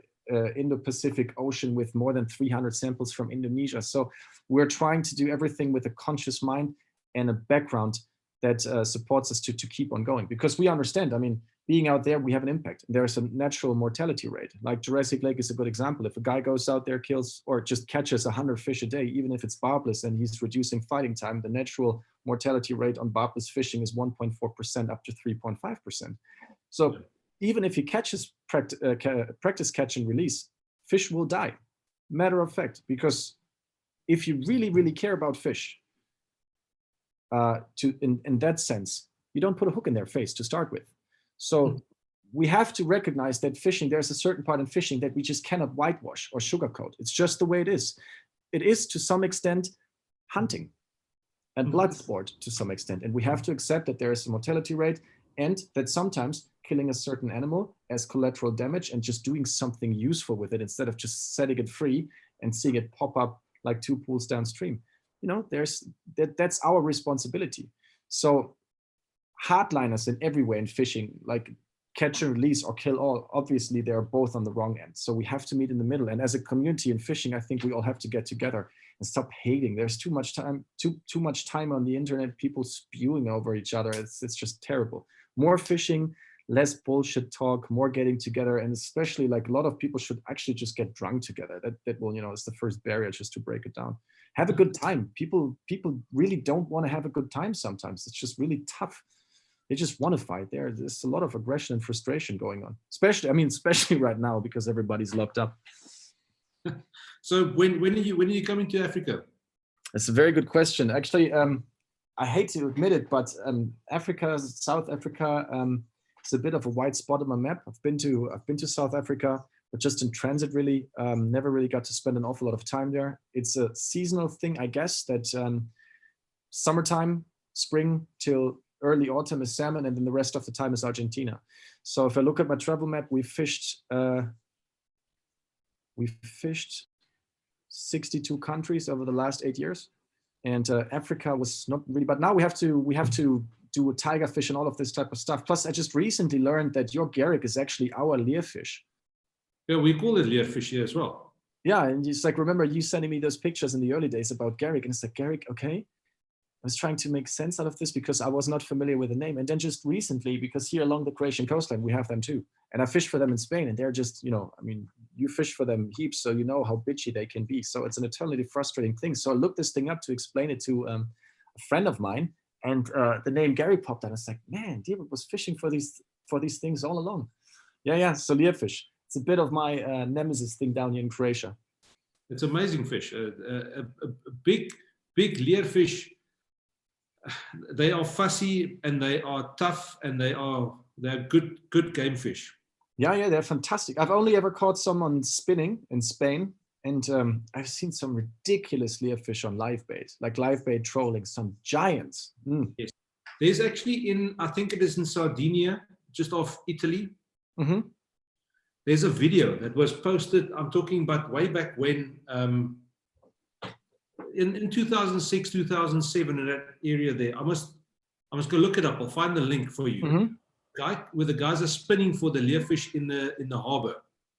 Indo-Pacific Ocean with more than 300 samples from Indonesia. So we're trying to do everything with a conscious mind and a background that supports us to keep on going, because we understand, I mean, being out there, we have an impact. There's a natural mortality rate. Like Jurassic Lake is a good example. If a guy goes out there, kills or just catches 100 fish a day, even if it's barbless and he's reducing fighting time, the natural mortality rate on barbless fishing is 1.4% up to 3.5%. So even if he catches practice catch and release, fish will die. Matter of fact, because if you really, really care about fish, in that sense, you don't put a hook in their face to start with. So we have to recognize that fishing, there's a certain part in fishing that we just cannot whitewash or sugarcoat. It's just the way it is. It is to some extent hunting and blood sport to some extent. And we have to accept that there is a mortality rate and that sometimes killing a certain animal as collateral damage and just doing something useful with it instead of just setting it free and seeing it pop up like 2 pools downstream. You know, that's our responsibility. So hardliners in every way in fishing, like catch and release or kill all, obviously they're both on the wrong end. So we have to meet in the middle. And as a community in fishing, I think we all have to get together and stop hating. There's too much time, too much time on the internet, people spewing over each other. It's just terrible. More fishing, less bullshit talk, more getting together. And especially like a lot of people should actually just get drunk together. That will, you know, is the first barrier just to break it down. Have a good time. People really don't want to have a good time sometimes. It's just really tough. They just want to fight. There's a lot of aggression and frustration going on, especially right now because everybody's locked up. So when are you coming to Africa? That's a very good question. Actually, I hate to admit it, but Africa, South Africa, it's a bit of a white spot on my map. I've been to South Africa, but just in transit really. Never really got to spend an awful lot of time there. It's a seasonal thing, I guess, that summertime, spring till early autumn is salmon, and then the rest of the time is Argentina. So if I look at my travel map, we fished 62 countries over the last 8 years, and Africa was not really. But now we have to do a tiger fish and all of this type of stuff. Plus, I just recently learned that your Garrick is actually our learfish. Yeah, we call it learfish here as well. Yeah, and it's like, remember you sending me those pictures in the early days about Garrick, and it's like, Garrick, okay. I was trying to make sense out of this because I was not familiar with the name. And then just recently, because here along the Croatian coastline, we have them too. And I fish for them in Spain, and they're just, you know, I mean, you fish for them heaps, so you know how bitchy they can be. So it's an eternally frustrating thing. So I looked this thing up to explain it to a friend of mine, and the name Gary popped out. I was like, man, Dewald was fishing for these things all along. Yeah, so learfish. It's a bit of my nemesis thing down here in Croatia. It's amazing fish. A big learfish. They are fussy and they are tough and they're good game fish. Yeah, they're fantastic. I've only ever caught some on spinning in Spain, and I've seen some ridiculous learfish on live bait, like live bait trolling, some giants. Yes, there's actually I think it is in Sardinia, just off Italy. Mm-hmm. There's a video that was posted. I'm talking about way back when. In 2006, 2007, in that area there, I must go look it up. I'll find the link for you. Mm-hmm. Guy where the guys are spinning for the learfish in the harbor.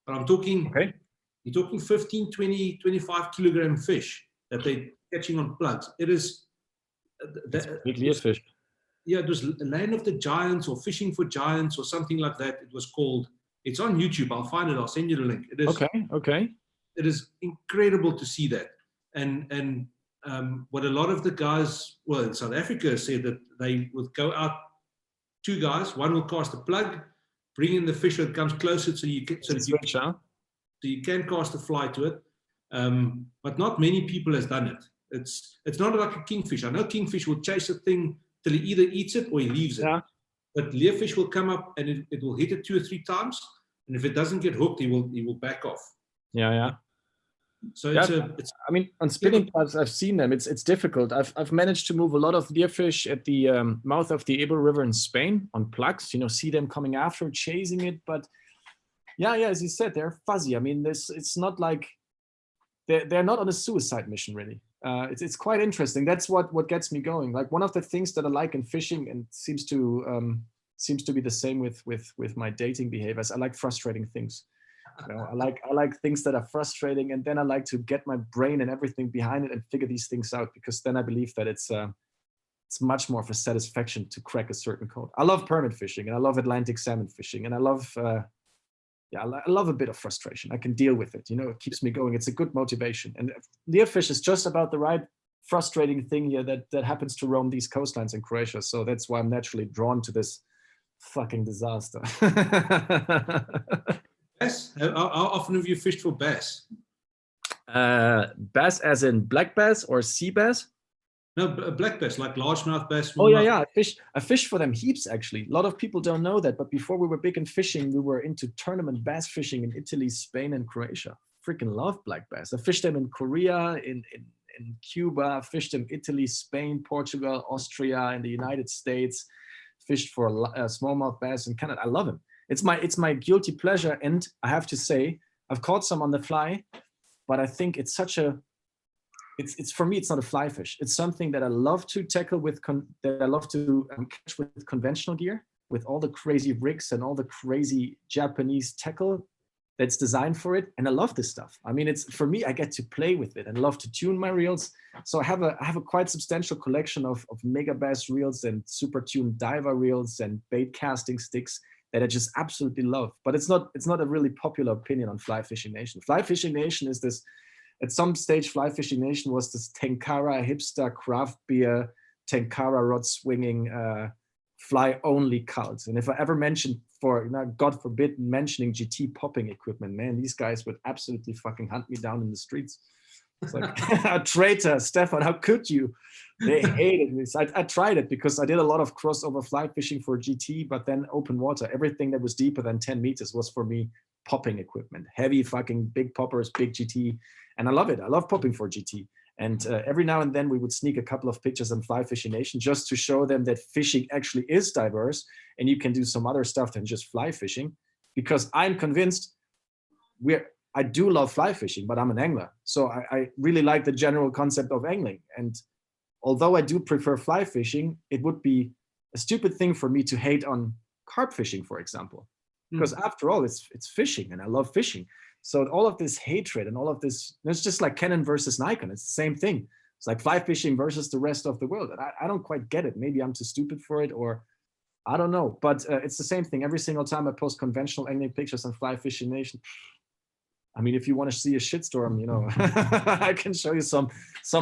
But I'm talking, okay. You're talking 15, 20, 25 kilogram fish that they're catching on plugs. It is big learfish. Yeah, it was Land of the Giants or Fishing for Giants or something like that. It was called. It's on YouTube. I'll find it. I'll send you the link. It is okay. It is incredible to see that. And what a lot of the guys, well, in South Africa said that they would go out, 2 guys, one will cast a plug, bring in the fish that comes closer so you can cast a fly to it. But not many people has done it. It's not like a kingfish. I know kingfish will chase a thing till he either eats it or he leaves it. Yeah. But learfish will come up and it will hit it 2 or 3 times, and if it doesn't get hooked, he will back off. Yeah. So I mean, on spinning plugs, I've seen them. It's difficult. I've managed to move a lot of learfish at the mouth of the Ebro River in Spain on plugs. You know, see them coming after, chasing it. But yeah, as you said, they're fuzzy. I mean, it's not like they're not on a suicide mission really. It's quite interesting. That's what gets me going. Like one of the things that I like in fishing and seems seems to be the same with my dating behaviors. I like frustrating things. You know, I like things that are frustrating, and then I like to get my brain and everything behind it and figure these things out, because then I believe that it's much more of a satisfaction to crack a certain code. I love permit fishing, and I love Atlantic salmon fishing, and I love I love a bit of frustration. I can deal with it. You know, it keeps me going. It's a good motivation. And learfish is just about the right frustrating thing here that happens to roam these coastlines in Croatia. So that's why I'm naturally drawn to this fucking disaster. Bass? How often have you fished for bass? Bass as in black bass or sea bass? No, black bass, like largemouth bass. Oh yeah. I fish for them heaps, actually. A lot of people don't know that, but before we were big in fishing, we were into tournament bass fishing in Italy, Spain, and Croatia. Freaking love black bass. I fished them in Korea, in Cuba, fished in Italy, Spain, Portugal, Austria, in the United States. Fished for smallmouth bass in Canada. I love them. It's my guilty pleasure, and I have to say, I've caught some on the fly, but I think it's such a it's for me, it's not a fly fish. It's something that I love to tackle catch with conventional gear, with all the crazy rigs and all the crazy Japanese tackle that's designed for it. And I love this stuff. I mean, it's for me, I get to play with it and love to tune my reels. So I have a quite substantial collection of mega bass reels and super tuned diver reels and bait casting sticks that I just absolutely love. But it's not a really popular opinion on Fly Fishing Nation. Fly Fishing Nation is this. At some stage, Fly Fishing Nation was this Tenkara hipster craft beer, Tenkara rod swinging, fly only cult. And if I ever mentioned, God forbid, mentioning GT popping equipment, man, these guys would absolutely fucking hunt me down in the streets. It's like, a traitor, Stephan, how could you? They hated me. So I tried it because I did a lot of crossover fly fishing for GT, but then open water. Everything that was deeper than 10 meters was for me popping equipment, heavy fucking big poppers, big GT. And I love it. I love popping for GT. And every now and then we would sneak a couple of pictures on Fly Fishing Nation just to show them that fishing actually is diverse and you can do some other stuff than just fly fishing. Because I'm convinced I do love fly fishing, but I'm an angler. So I really like the general concept of angling. And although I do prefer fly fishing, it would be a stupid thing for me to hate on carp fishing, for example. Because after all, it's fishing and I love fishing. So all of this hatred and all of this, it's just like Canon versus Nikon. It's the same thing. It's like fly fishing versus the rest of the world. And I don't quite get it. Maybe I'm too stupid for it, or I don't know. But it's the same thing. Every single time I post conventional angling pictures on Fly Fishing Nation, I mean, if you want to see a shitstorm, you know, I can show you some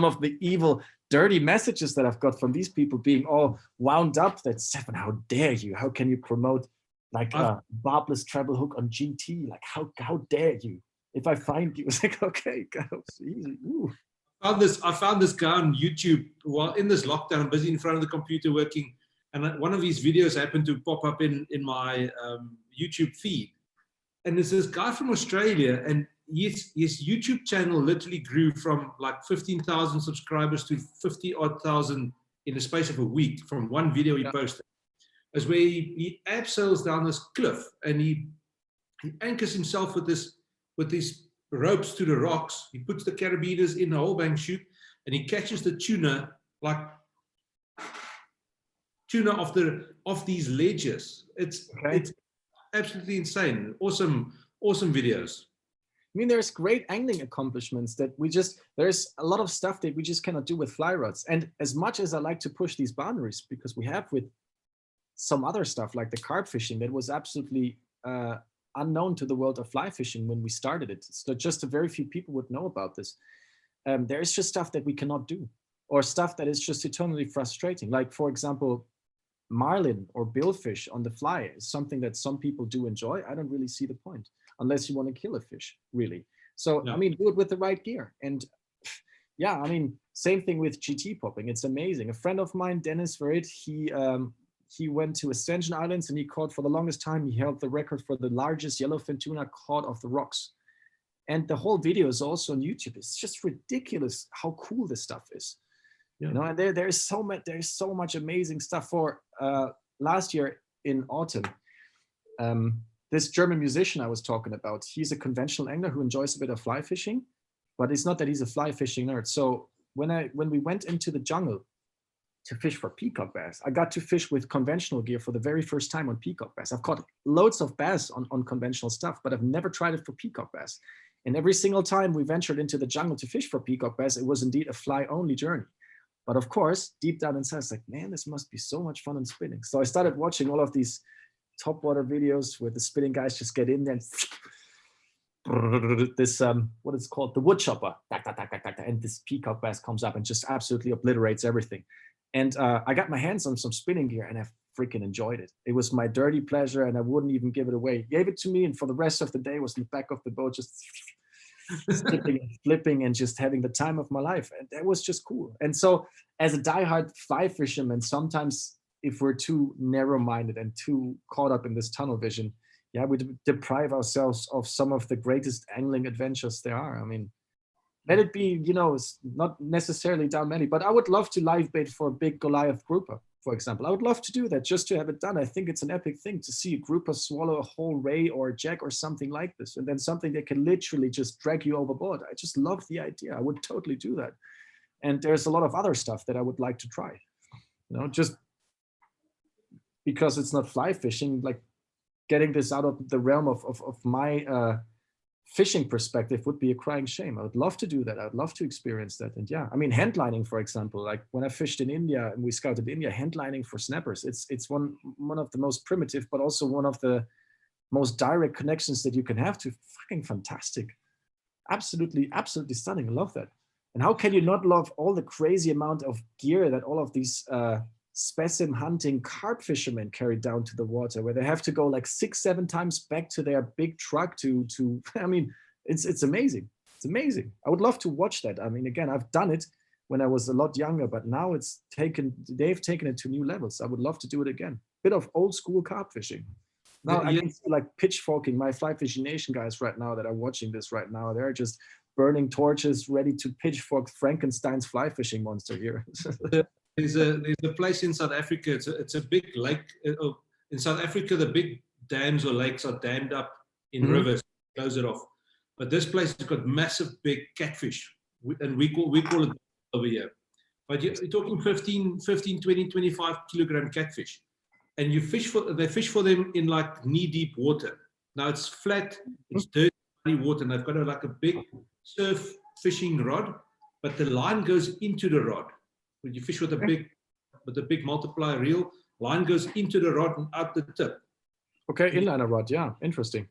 of the evil, dirty messages that I've got from these people being all wound up that, Stephan, how dare you? How can you promote like a barbless treble hook on GT? Like, how dare you? If I find you, it's like, okay, go easy. Ooh. I found this guy on YouTube while in this lockdown, busy in front of the computer working, and one of his videos happened to pop up in my YouTube feed. And there's this guy from Australia, and his YouTube channel literally grew from like 15,000 subscribers to 50,000 in the space of a week from one video he posted. Is where he abseils down this cliff and he anchors himself with these ropes to the rocks. He puts the carabiners in the whole bang chute and he catches the tuna off these ledges. It's absolutely insane. Awesome videos. I mean, there's great angling accomplishments that there's a lot of stuff that we just cannot do with fly rods. And as much as I like to push these boundaries, because we have with some other stuff like the carp fishing that was absolutely unknown to the world of fly fishing when we started it. So just a very few people would know about this. There is just stuff that we cannot do, or stuff that is just eternally frustrating. Like, for example, marlin or billfish on the fly is something that some people do enjoy. I don't really see the point unless you want to kill a fish, really. So, I mean, do it with the right gear. And yeah, I mean, same thing with GT popping. It's amazing. A friend of mine, Dennis Verrit, he went to Ascension Islands and he caught, for the longest time, he held the record for the largest yellowfin tuna caught off the rocks. And the whole video is also on YouTube. It's just ridiculous how cool this stuff is. Yeah. You know, and there's so much amazing stuff. For last year in autumn, this German musician I was talking about, he's a conventional angler who enjoys a bit of fly fishing, but it's not that he's a fly fishing nerd. So when we went into the jungle, to fish for peacock bass. I got to fish with conventional gear for the very first time on peacock bass. I've caught loads of bass on conventional stuff, but I've never tried it for peacock bass. And every single time we ventured into the jungle to fish for peacock bass, it was indeed a fly-only journey. But of course, deep down inside, it's like, man, this must be so much fun in spinning. So I started watching all of these topwater videos where the spinning guys just get in there and this, what it's called, the wood chopper, and this peacock bass comes up and just absolutely obliterates everything. And I got my hands on some spinning gear and I freaking enjoyed it. It was my dirty pleasure and I wouldn't even give it away. He gave it to me, and for the rest of the day was in the back of the boat, just slipping and flipping and just having the time of my life. And that was just cool. And so as a diehard fly fisherman, sometimes if we're too narrow-minded and too caught up in this tunnel vision, yeah, we deprive ourselves of some of the greatest angling adventures there are. I mean, let it be, you know, it's not necessarily down many, but I would love to live bait for a big Goliath grouper, for example. I would love to do that just to have it done. I think it's an epic thing to see a grouper swallow a whole ray or a jack or something like this, and then something that can literally just drag you overboard. I just love the idea. I would totally do that. And there's a lot of other stuff that I would like to try, you know, just because it's not fly fishing, like getting this out of the realm of my fishing perspective would be a crying shame. I would love to do that. I would love to experience that. And yeah, I mean, handlining, for example, like when I fished in India and we scouted India, handlining for snappers, it's one of the most primitive, but also one of the most direct connections that you can have to fucking fantastic. Absolutely, absolutely stunning. I love that. And how can you not love all the crazy amount of gear that all of these specimen hunting carp fishermen carry down to the water, where they have to go like 6-7 times back to their big truck to I mean, it's amazing. It's amazing. I would love to watch that. I mean, again, I've done it when I was a lot younger, but now they've taken it to new levels. I would love to do it again. Bit of old school carp fishing. Now I can see like pitchforking my Fly Fishing Nation guys right now that are watching this right now. They're just burning torches, ready to pitchfork Frankenstein's fly fishing monster here. There's a place in South Africa. It's a big lake. In South Africa, the big dams or lakes are dammed up in rivers, close it off. But this place has got massive big catfish, and we call it over here. But you're talking 15, 20, 25 kilogram catfish, and they fish for them in like knee-deep water. Now it's flat, it's dirty water, and they've got like a big surf fishing rod, but the line goes into the rod. When you fish with a big multiplier reel, line goes into the rod and out the tip. Okay, inliner rod, yeah, interesting.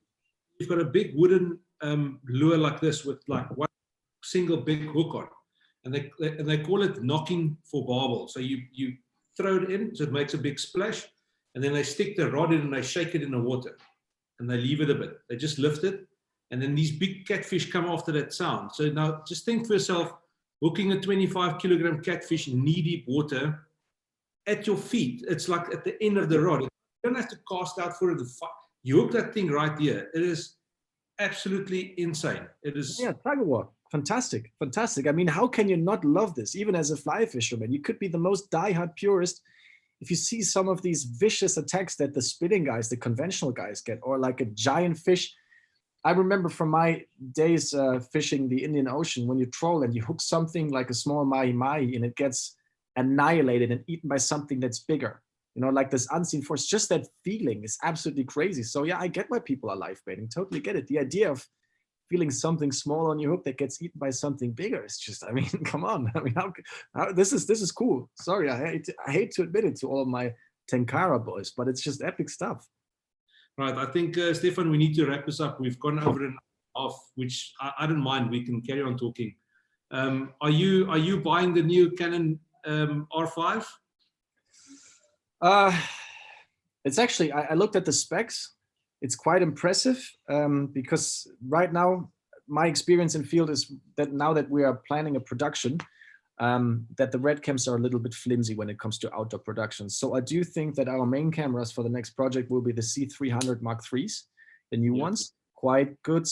You've got a big wooden lure like this with like one single big hook on, and they call it knocking for barbel. So you throw it in, so it makes a big splash, and then they stick the rod in and they shake it in the water, and they leave it a bit. They just lift it, and then these big catfish come after that sound. So now just think for yourself, hooking a 25 kilogram catfish in knee-deep water at your feet. It's like at the end of the rod. You don't have to cast out for it. You hook that thing right here. It is absolutely insane. It is. Yeah, tug of war. Fantastic, fantastic. I mean, how can you not love this? Even as a fly fisherman, you could be the most diehard purist. If you see some of these vicious attacks that the spinning guys, the conventional guys get, or like a giant fish. I remember from my days fishing the Indian Ocean, when you troll and you hook something like a small mahi-mahi and it gets annihilated and eaten by something that's bigger, you know, like this unseen force, just that feeling is absolutely crazy. So yeah, I get why people are live baiting, totally get it. The idea of feeling something small on your hook that gets eaten by something bigger is just, I mean, come on. I mean, how this is cool. Sorry, I hate to admit it to all of my Tenkara boys, but it's just epic stuff. Right, I think, Stephan, we need to wrap this up. We've gone over an hour, which I don't mind. We can carry on talking. Are you buying the new Canon R5? It's actually, I looked at the specs. It's quite impressive because right now, my experience in field is that now that we are planning a production, that the red cams are a little bit flimsy when it comes to outdoor production. So I do think that our main cameras for the next project will be the C300 Mark IIIs, the new ones. Quite good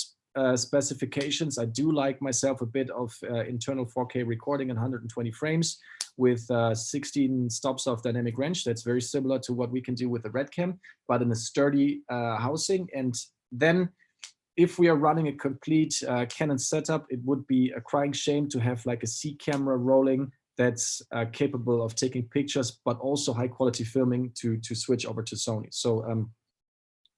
specifications. I do like myself a bit of internal 4K recording and 120 frames with 16 stops of dynamic range. That's very similar to what we can do with the red cam, but in a sturdy housing. And then if we are running a complete Canon setup, it would be a crying shame to have like a C camera rolling that's capable of taking pictures, but also high quality filming to switch over to Sony. So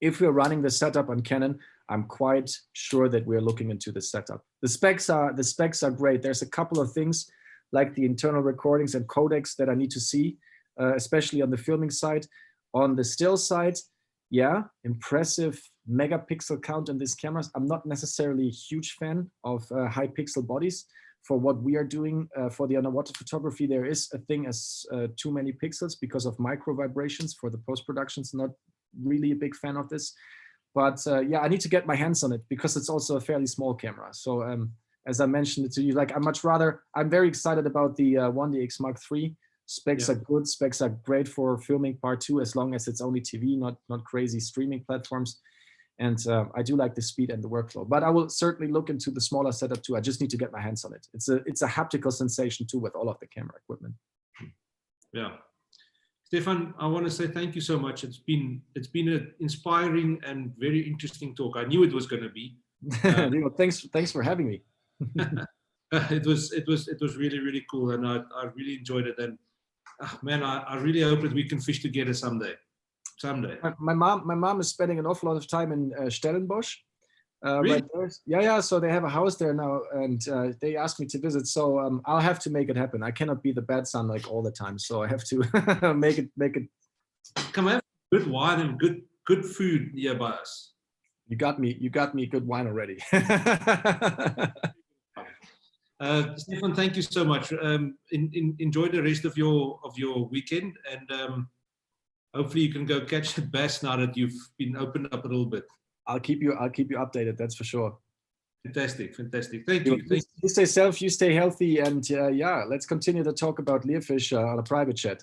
if we're running the setup on Canon, I'm quite sure that we're looking into the setup. The specs are great. There's a couple of things like the internal recordings and codecs that I need to see, especially on the filming side. On the still side, yeah, impressive megapixel count in these cameras. I'm not necessarily a huge fan of high pixel bodies. For what we are doing for the underwater photography, there is a thing as too many pixels because of micro vibrations for the post-productions. Not really a big fan of this, but yeah, I need to get my hands on it because it's also a fairly small camera. So as I mentioned to you, like I'm very excited about the 1DX Mark III. Specs are good. Specs are great for filming part 2 as long as it's only TV, not crazy streaming platforms. And I do like the speed and the workflow. But I will certainly look into the smaller setup too. I just need to get my hands on it. It's a haptical sensation too with all of the camera equipment. Yeah. Stephan, I want to say thank you so much. It's been an inspiring and very interesting talk. I knew it was going to be. Thanks for having me. It was really cool, and I really enjoyed it. And man, I really hope that we can fish together someday. My mom is spending an awful lot of time in Stellenbosch. Really? Right there. Yeah. So they have a house there now, and they asked me to visit. So I'll have to make it happen. I cannot be the bad son like all the time. So I have to make it. Come have good wine and good food nearby us. You got me good wine already. Stephan, thank you so much. Enjoy the rest of your weekend, and hopefully you can go catch the bass now that you've been opened up a little bit. I'll keep you updated. That's for sure. Fantastic. Thank you. You stay safe, you stay healthy, and yeah, let's continue to talk about Learfish on a private chat.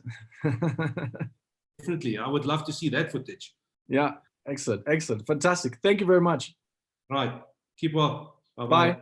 Definitely, I would love to see that footage. Yeah, excellent, fantastic. Thank you very much. Right, keep well. Bye.